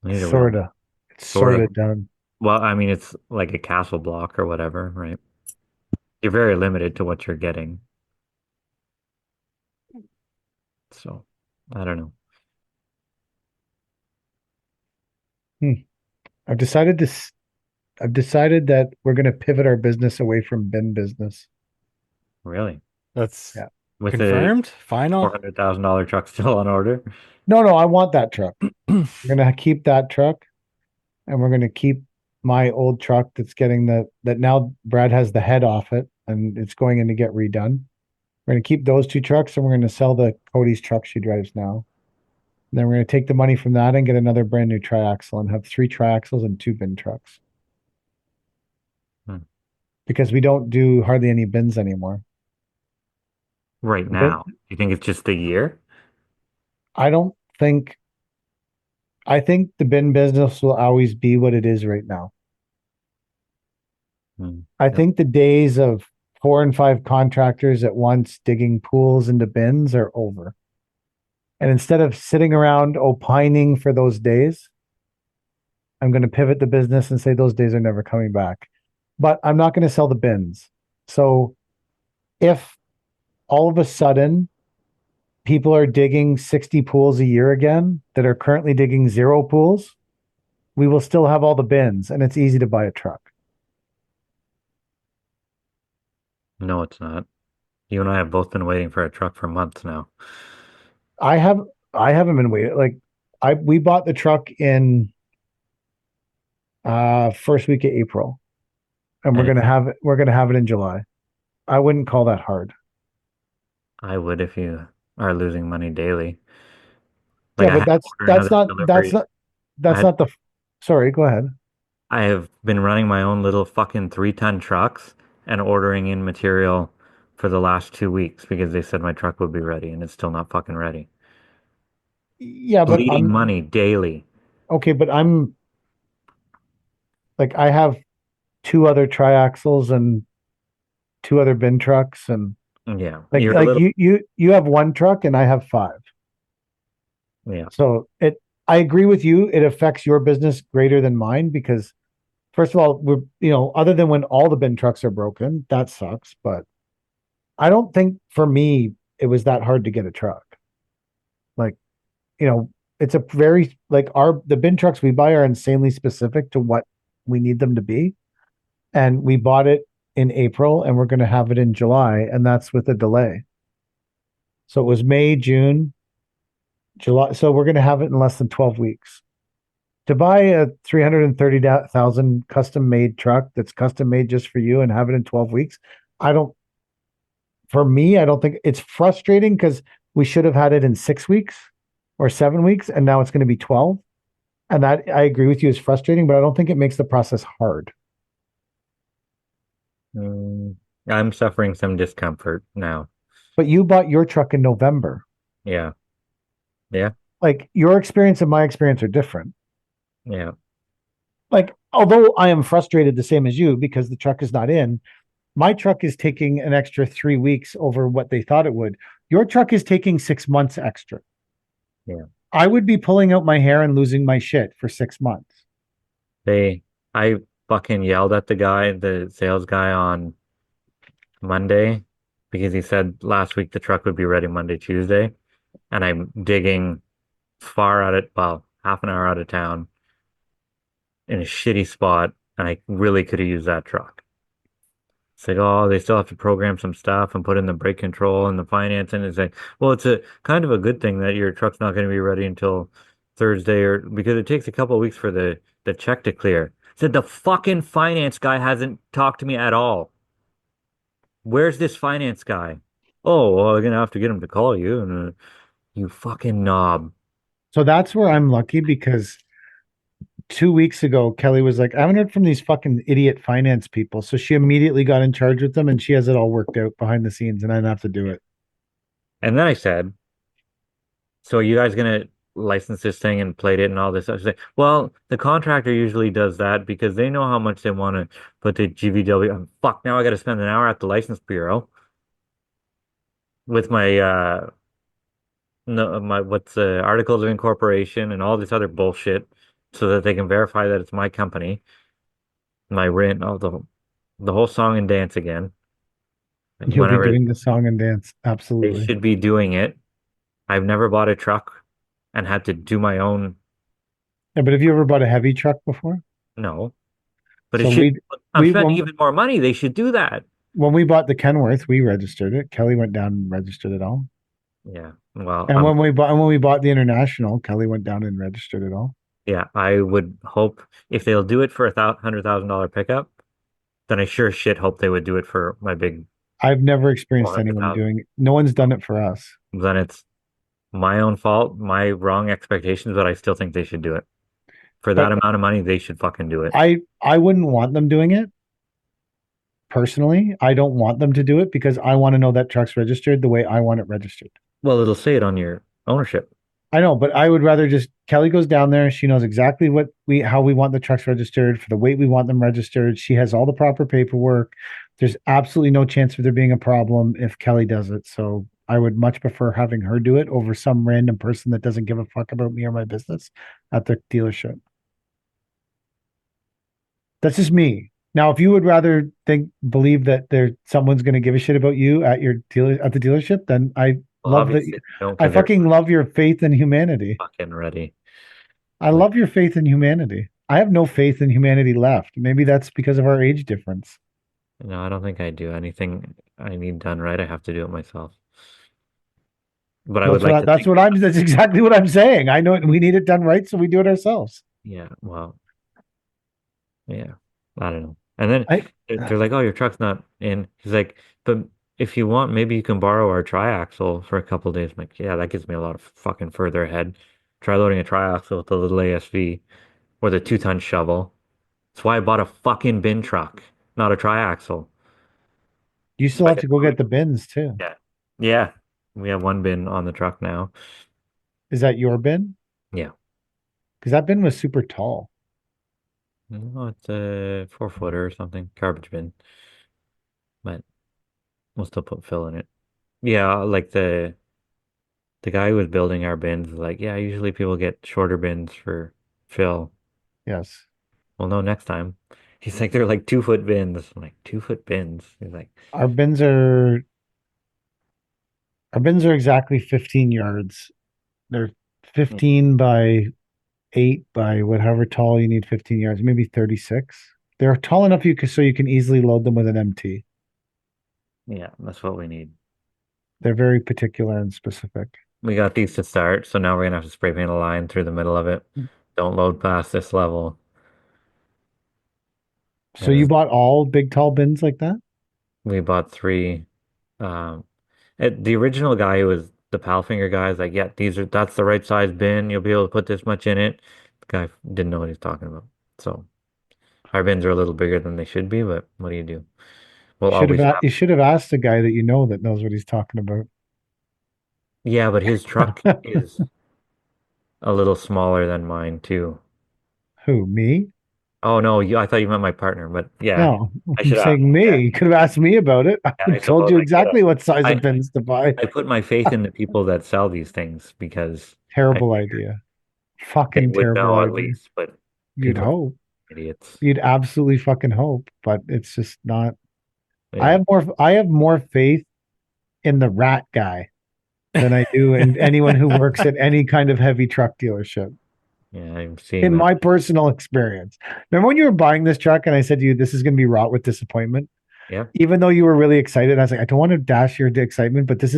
I need to sort real of, it's sort sort of. of done. Well, I mean, it's like a castle block or whatever, right? You're very limited to what you're getting. So I don't know. Hmm. I've decided this. I've decided that we're going to pivot our business away from bin business. Really? That's Yeah. With a confirmed. Final. $400,000 truck still on order? No, I want that truck. We're going to keep that truck and we're going to keep my old truck that's getting that now Brad has the head off it and it's going in to get redone. We're going to keep those two trucks and we're going to sell the Cody's truck she drives now. And then we're going to take the money from that and get another brand new triaxle and have 3 triaxles and 2 bin trucks. Hmm. Because we don't do hardly any bins anymore. Right Bin, now. You think it's just a year? I don't think I think the bin business will always be what it is right now. Hmm. I Yep. think the days of 4 and 5 contractors at once digging pools into bins are over. And instead of sitting around opining for those days, I'm going to pivot the business and say those days are never coming back. But I'm not going to sell the bins. So if all of a sudden people are digging 60 pools a year again that are currently digging 0 pools, we will still have all the bins and it's easy to buy a truck. No, it's not. You and I have both been waiting for a truck for months now. I have I haven't been waiting. Like we bought the truck in first week of April and And we're gonna have it in July. I wouldn't call that hard. I would if you are losing money daily. Like Yeah, I but had to order another delivery. I that's had not the sorry, go ahead. I have been running my own little fucking 3-ton trucks and ordering in material for the last 2 weeks because they said my truck would be ready and it's still not fucking ready. Yeah, but Bleeding money daily. okay, but I'm like I have 2 other triaxles and 2 other bin trucks and Yeah, like you're a little you have 1 truck and I have 5. Yeah. So I agree with you. It affects your business greater than mine because first of all, other than when all the bin trucks are broken, that sucks. But I don't think for me it was that hard to get a truck. Like, you know, it's a very like the bin trucks we buy are insanely specific to what we need them to be. And we bought it in April and we're going to have it in July, and that's with a delay. So it was May, June, July. So we're going to have it in less than 12 weeks. To buy a 330,000 custom made truck that's custom made just for you and have it in 12 weeks, I don't, for me, I don't think it's frustrating because we should have had it in 6 weeks or 7 weeks, and now it's going to be 12. And that I agree with you is frustrating, but I don't think it makes the process hard. Mm, I'm suffering some discomfort now. But you bought your truck in November. Yeah. Yeah. Like your experience and my experience are different. Yeah. Like, although I am frustrated the same as you because the truck is not in, my truck is taking an extra 3 weeks over what they thought it would. Your truck is taking 6 months extra. Yeah. I would be pulling out my hair and losing my shit for 6 months. I fucking yelled at the sales guy on Monday because he said last week the truck would be ready Monday, Tuesday. And I'm digging far out of, well, half an hour out of town in a shitty spot. And I really could have used that truck. It's like, oh, they still have to program some stuff and put in the brake control and the financing. It's like, well, it's a kind of a good thing that your truck's not going to be ready until Thursday or because it takes a couple of weeks for the check to clear. Said the fucking finance guy hasn't talked to me at all. Where's this finance guy? Oh, well, I'm gonna have to get him to call you and you fucking knob. So that's where I'm lucky because 2 weeks ago, Kelly was like, I haven't heard from these fucking idiot finance people. So she immediately got in charge with them and she has it all worked out behind the scenes and I didn't have to do it. And then I said, so are you guys gonna license this thing and plate it and all this? I was like, well, the contractor usually does that because they know how much they want to put the GVW. Fuck, now I got to spend an hour at the license bureau with my no my what's articles of incorporation and all this other bullshit so that they can verify that it's my company. My rent, oh the whole song and dance again. You'll be Whenever doing the song and dance. they Absolutely. should be doing it. I've never bought a truck and had to do my own. Yeah, but have you ever bought a heavy truck before? No, but it So should. I'm we spending even more money. They should do that. when we bought the Kenworth, we registered it. Kelly went down and registered it all. Yeah. Well, And when we bought the International, Kelly went down and registered it all. yeah, I would hope if they'll do it for $100,000 pickup, then I sure as shit hope they would do it for my big I've never experienced anyone 400,000. doing it. No one's done it for us. Then it's my own fault, my wrong expectations, but I still think they should do it. For that But amount of money, they should fucking do it. I wouldn't want them doing it personally. I don't want them to do it because I want to know that truck's registered the way I want it registered. Well, it'll say it on your ownership. I know, but I would rather just Kelly goes down there. She knows exactly how we want the trucks registered for the weight we want them registered. She has all the proper paperwork. There's absolutely no chance of there being a problem if Kelly does it. So I would much prefer having her do it over some random person that doesn't give a fuck about me or my business at the dealership. That's just me. Now, if you would rather believe that someone's going to give a shit about you at the dealership, then I Well, love that. obviously, they don't I 'cause they're fucking love your faith in humanity. fucking ready. I Like, love your faith in humanity. I have no faith in humanity left. Maybe that's because of our age difference. no, I don't think I do anything I need done right. I have to do it myself. But I would like to think, That's exactly what I'm saying. I know we need it done right, so we do it ourselves. yeah, well, yeah, I don't know. And then I they're like, "Oh, your truck's not in." He's like, "But if you want, maybe you can borrow our triaxle for a couple of days." I'm like, "Yeah, that gets me a lot of fucking further ahead. Try loading a triaxle with the little ASV or the 2-ton shovel. That's why I bought a fucking bin truck, not a triaxle." You still If I have could to go move get it- the bins too. Yeah, yeah, we have one bin on the truck now. Is that your bin? Yeah, Because that bin was super tall. no, it's a 4-footer or something, garbage bin, but we'll still put fill in it. Yeah, like The guy who was building our bins was like, yeah, usually people get shorter bins for fill. Yes. Well, no, next time. He's like, they're like 2 foot bins. I'm like, 2 foot bins. He's like, Our bins are our bins are exactly 15 yards. They're 15 by 8 by whatever tall you need 15 yards, maybe 36. They're tall enough so you can easily load them with an MT. yeah, that's what we need. They're very particular and specific. We got these to start, so now we're gonna have to spray paint a line through the middle of it. Don't load past this level. So you And bought all big tall bins like that? we bought 3. Um, the original guy who was the Palfinger guy is like, yeah, that's the right size bin. You'll be able to put this much in it. The guy didn't know what he's talking about. So our bins are a little bigger than they should be, but what do you do? We'll always have. You should have asked a guy that you know that knows what he's talking about. Yeah, but his truck is a little smaller than mine too. Who, me? Oh no, I thought you meant my partner, but yeah, No, I I'm should have. saying Yeah, me. You could have asked me about it. I yeah, would I have told suppose you I could have. exactly what size of I bins to buy. I put my faith in the people that sell these things because I Terrible figured idea. they Fucking would terrible know at idea. least, but You'd people are hope. idiots. You'd absolutely fucking hope, but it's just not. Yeah. I have more faith in the rat guy than I do in anyone who works at any kind of heavy truck dealership. Yeah, I'm seeing In that. my personal experience. Remember when you were buying this truck and I said to you, this is going to be wrought with disappointment? Yeah. Even though you were really excited, I was like, I don't want to dash your excitement, but this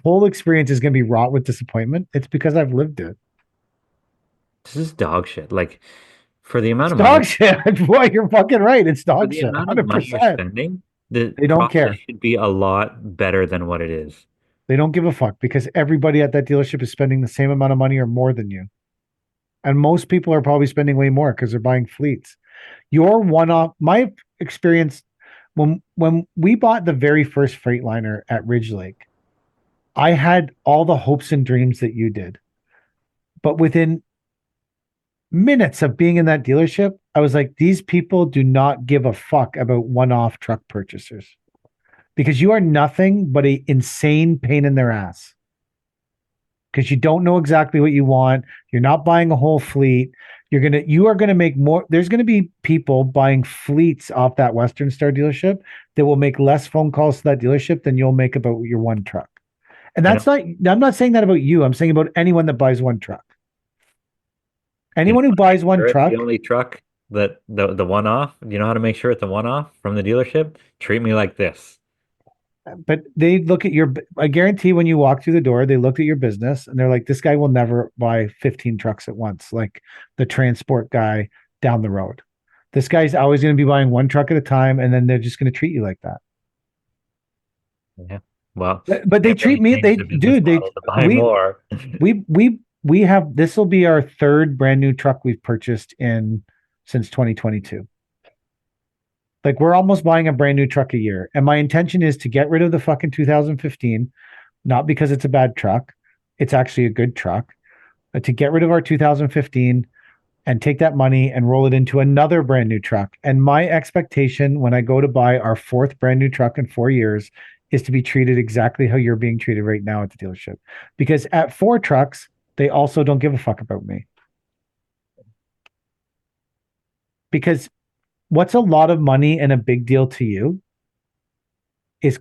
whole experience is going to be wrought with disappointment. It's because I've lived it. This is dog shit. Like for the It's amount of money, dog shit. Boy, you're fucking right. It's for dog the shit. amount of money you're 100%. spending, the They don't process care. should be a lot better than what it is. They don't give a fuck because everybody at that dealership is spending the same amount of money or more than you. And most people are probably spending way more because they're buying fleets. Your one-off, my experience when we bought the very first Freightliner at Ridge Lake, I had all the hopes and dreams that you did. But within minutes of being in that dealership, I was like, these people do not give a fuck about one-off truck purchasers because you are nothing but an insane pain in their ass. Because you don't know exactly what you want. You're not buying a whole fleet. You are gonna make more. There's gonna be people buying fleets off that Western Star dealership that will make less phone calls to that dealership than you'll make about your one truck. And You know, I'm not saying that about you. I'm saying about anyone that buys one truck. you know Anyone who how to buys make one sure it's truck, the only truck that the one off. You know how to make sure it's a one off from the dealership? Treat me like this. but they look at I guarantee when you walk through the door, they look at your business and they're like, this guy will never buy 15 trucks at once, like the transport guy down the road. This guy's always going to be buying one truck at a time, and then they're just going to treat you like that. Yeah. Well, But they can't treat really me, change the business model to buy we, more. we have, this will be our third brand new truck we've purchased since 2022. Like we're almost buying a brand new truck a year. And my intention is to get rid of the fucking 2015, not because it's a bad truck. It's actually a good truck. But to get rid of our 2015 and take that money and roll it into another brand new truck. And my expectation when I go to buy our fourth brand new truck in 4 years is to be treated exactly how you're being treated right now at the dealership. Because at 4 trucks, they also don't give a fuck about me. Because what's a lot of money and a big deal to you is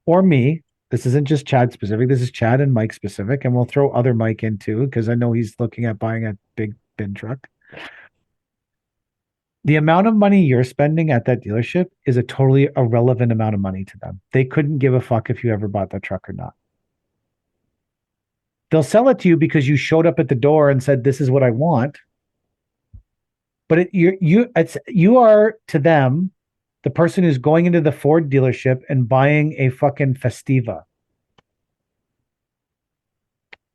or me. This isn't just Chad specific. This is Chad and Mike specific. And we'll throw other Mike in too, because I know he's looking at buying a big bin truck. The amount of money you're spending at that dealership is a totally irrelevant amount of money to them. They couldn't give a fuck if you ever bought that truck or not. They'll sell it to you because you showed up at the door and said, this is what I want. But you are to them the person who's going into the Ford dealership and buying a fucking Festiva.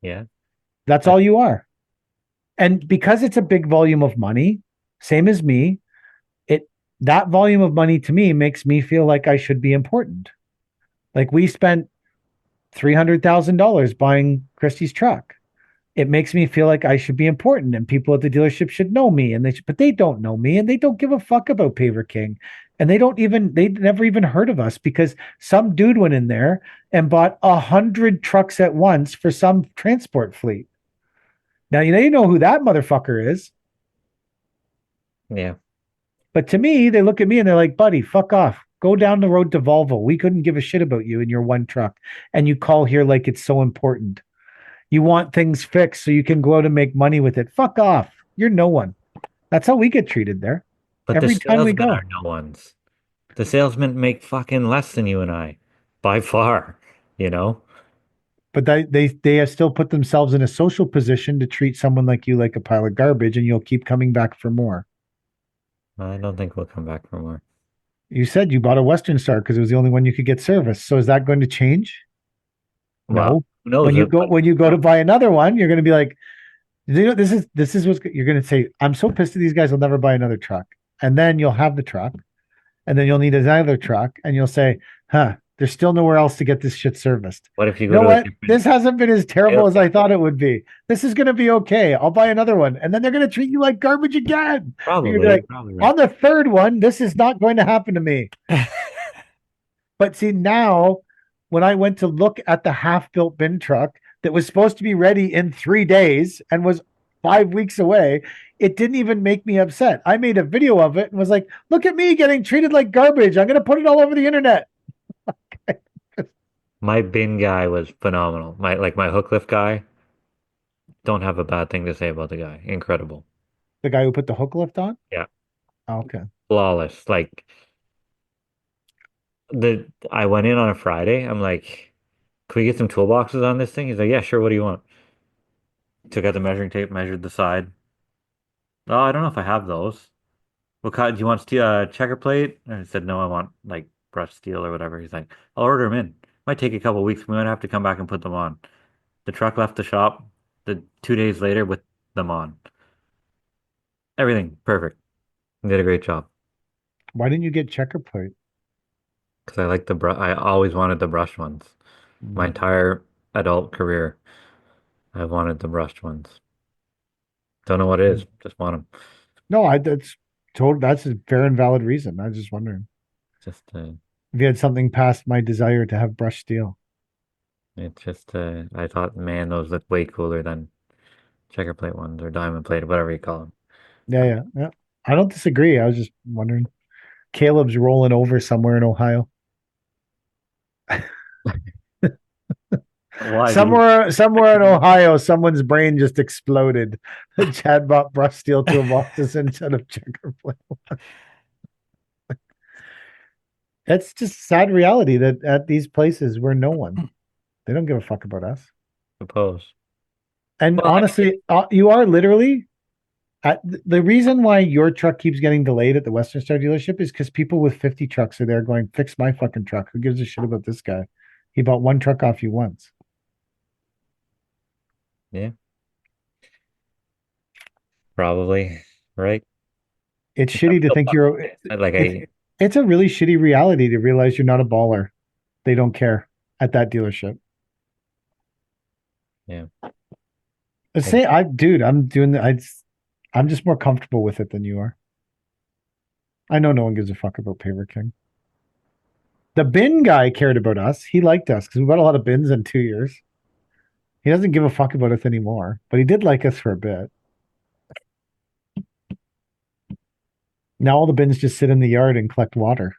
Yeah. That's all you are. And because it's a big volume of money, same as me, that volume of money to me makes me feel like I should be important. Like we spent $300,000 buying Christie's truck. it makes me feel like I should be important and people at the dealership should know me but they don't know me and they don't give a fuck about Paver King. And they never even heard of us because some dude went in there and bought 100 trucks at once for some transport fleet. Now, you know who that motherfucker is. Yeah. But to me, they look at me and they're like, buddy, fuck off. Go down the road to Volvo. We couldn't give a shit about you in your one truck. And you call here like it's so important. You want things fixed so you can go out and make money with it. Fuck off. You're no one. That's how we get treated there. But the Every time we salesmen go. are no ones. The salesmen make fucking less than you and I, by far, you know? But they have still put themselves in a social position to treat someone like you like a pile of garbage, and you'll keep coming back for more. I don't think we'll come back for more. You said you bought a Western Star because it was the only one you could get service. So is that going to change? Well, No. who knows? When you go to buy another one, you're going to be like, you know, this is what you're going to say. I'm so pissed at these guys. Will never buy another truck, and then you'll have the truck, and then you'll need another truck, and you'll say, "Huh, there's still nowhere else to get this shit serviced." What if you You go know to a what? different This hasn't been as terrible as I sales thought it would be. This is going to be okay. I'll buy another one, and then they're going to treat you like garbage again. You're Probably, gonna be like, probably right. on the third one, this is not going to happen to me. But see, now when I went to look at the half-built bin truck that was supposed to be ready in 3 days and was 5 weeks away, it didn't even make me upset. I made a video of it and was like, look at me getting treated like garbage. I'm going to put it all over the internet. My bin guy was phenomenal. My hook lift guy, don't have a bad thing to say about the guy. Incredible. The guy who put the hook lift on? Yeah. Oh, okay. Flawless. Like I went in on a Friday. I'm like, can we get some toolboxes on this thing? He's like, yeah, sure. What do you want? Took out the measuring tape, measured the side. Oh, I don't know if I have those. What kind? Do you want checker plate? And I said, no, I want like brushed steel or whatever. He's like, I'll order them in. Might take a couple weeks. We might have to come back and put them on. The truck left the shop 2 days later with them on. Everything perfect. He did a great job. Why didn't you get checker plate? Because I like the brush. I always wanted the brushed ones. My entire adult career, I wanted the brushed ones. Don't know what it is. Just want them. No, that's a fair and valid reason. I was just wondering Just if you had something past my desire to have brushed steel. it's just I thought, man, those look way cooler than checker plate ones or diamond plate, whatever you call them. Yeah. I don't disagree. I was just wondering. Caleb's rolling over somewhere in Ohio. Why? Somewhere in Ohio, someone's brain just exploded. Chad bought brushed steel toolboxes instead of checker plate. It's just sad reality that at these places we're no one. They don't give a fuck about us. Suppose. And Well, honestly, you are literally the reason why your truck keeps getting delayed at the Western Star dealership is because people with 50 trucks are there going, fix my fucking truck. Who gives a shit about this guy? He bought one truck off you once. Yeah. Probably. Right. It's shitty to think you're. Like It's a really shitty reality to realize you're not a baller. They don't care at that dealership. Yeah. Dude, I'm doing I'm just more comfortable with it than you are. I know no one gives a fuck about Paver King. The bin guy cared about us. He liked us because we bought a lot of bins in 2 years. He doesn't give a fuck about us anymore, but he did like us for a bit. Now all the bins just sit in the yard and collect water.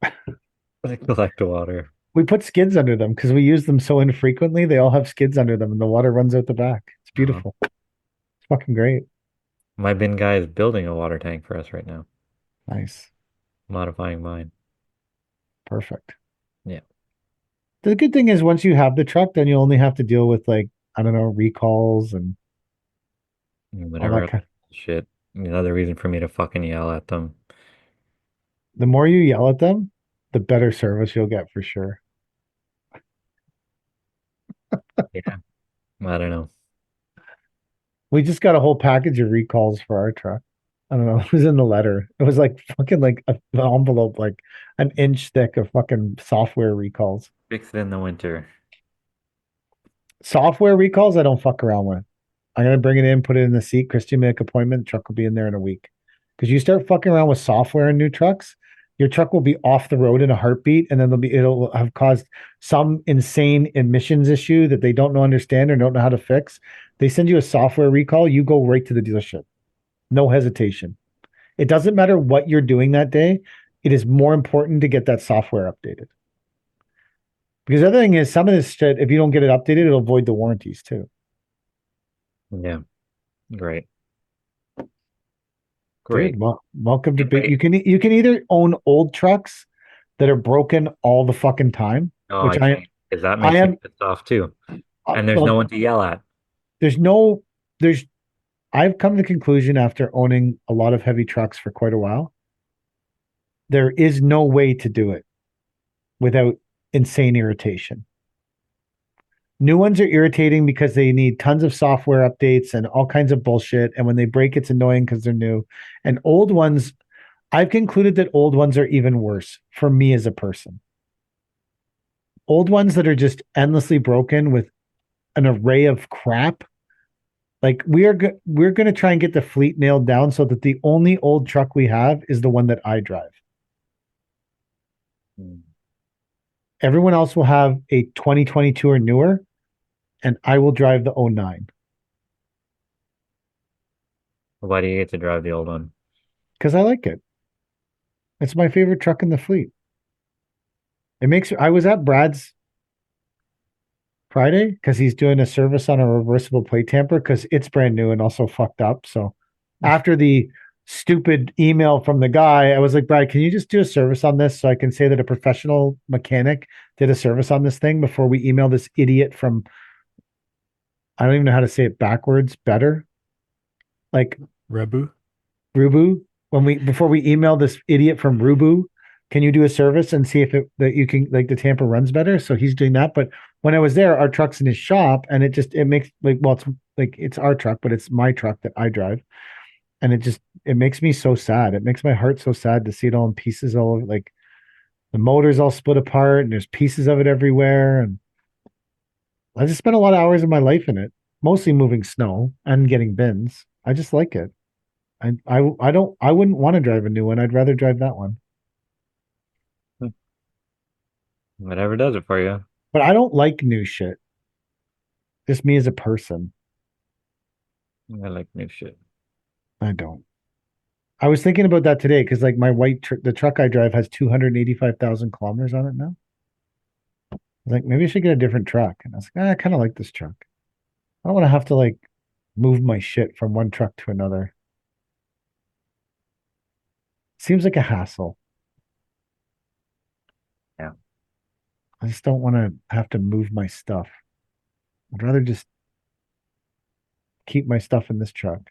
I collect water. We put skids under them because we use them so infrequently. They all have skids under them and the water runs out the back. It's beautiful. It's fucking great. My bin guy is building a water tank for us right now. Nice. Modifying mine. Perfect. Yeah. The good thing is once you have the truck, then you only have to deal with like, I don't know, recalls and all Whatever that kind. shit. Another reason for me to fucking yell at them. The more you yell at them, the better service you'll get for sure. Yeah. I don't know. We just got a whole package of recalls for our truck. I don't know. It was in the letter. It was like fucking like an envelope, like an inch thick of fucking software recalls. Fix it in the winter. Software recalls, I don't fuck around with. I'm gonna bring it in, put it in the seat. Christian make an appointment. Truck will be in there in a week. Because you start fucking around with software in new trucks, your truck will be off the road in a heartbeat, and then it'll have caused some insane emissions issue that they don't know understand or don't know how to fix. They send you a software recall, you go right to the dealership. No hesitation. It doesn't matter what you're doing that day. It is more important to get that software updated. Because the other thing is, some of this shit, if you don't get it updated, it'll void the warranties too. Yeah. Great. Great. Dude, well, welcome to big. You can either own old trucks that are broken all the fucking time, Oh, which I can't, because that makes me pissed off too. And there's no one to yell at. there's no there's I've come to the conclusion after owning a lot of heavy trucks for quite a while. There is no way to do it without insane irritation. New ones are irritating because they need tons of software updates and all kinds of bullshit. And when they break, it's annoying because they're new. And old ones, I've concluded that old ones are even worse for me as a person. Old ones that are just endlessly broken with an array of crap. Like we're going to try and get the fleet nailed down so that the only old truck we have is the one that I drive. Everyone else will have a 2022 or newer, and I will drive the 09. Why do you get to drive the old one? Because I like it. It's my favorite truck in the fleet. I was at Brad's Friday because he's doing a service on a reversible plate tamper because it's brand new and also fucked up. So after the stupid email from the guy, I was like, Brad, can you just do a service on this so I can say that a professional mechanic did a service on this thing before we email this idiot from, I don't even know how to say it backwards better. Like Rebu. Rubu, before we email this idiot from Rubu, can you do a service and see if that you can, like, the tamper runs better? So he's doing that. But when I was there, our truck's in his shop, and it makes it's our truck, but it's my truck that I drive, and it makes me so sad. It makes my heart so sad to see it all in pieces, all over, like the motor's all split apart, and there's pieces of it everywhere. And I just spent a lot of hours of my life in it, mostly moving snow and getting bins. I just like it. I wouldn't want to drive a new one. I'd rather drive that one. Whatever does it for you. But I don't like new shit. Just me as a person. I like new shit. I don't. I was thinking about that today because, like, my the truck I drive has 285,000 kilometers on it now. I was like, maybe I should get a different truck. And I was like, I kind of like this truck. I don't want to have to, like, move my shit from one truck to another. Seems like a hassle. Yeah. I just don't want to have to move my stuff. I'd rather just keep my stuff in this truck.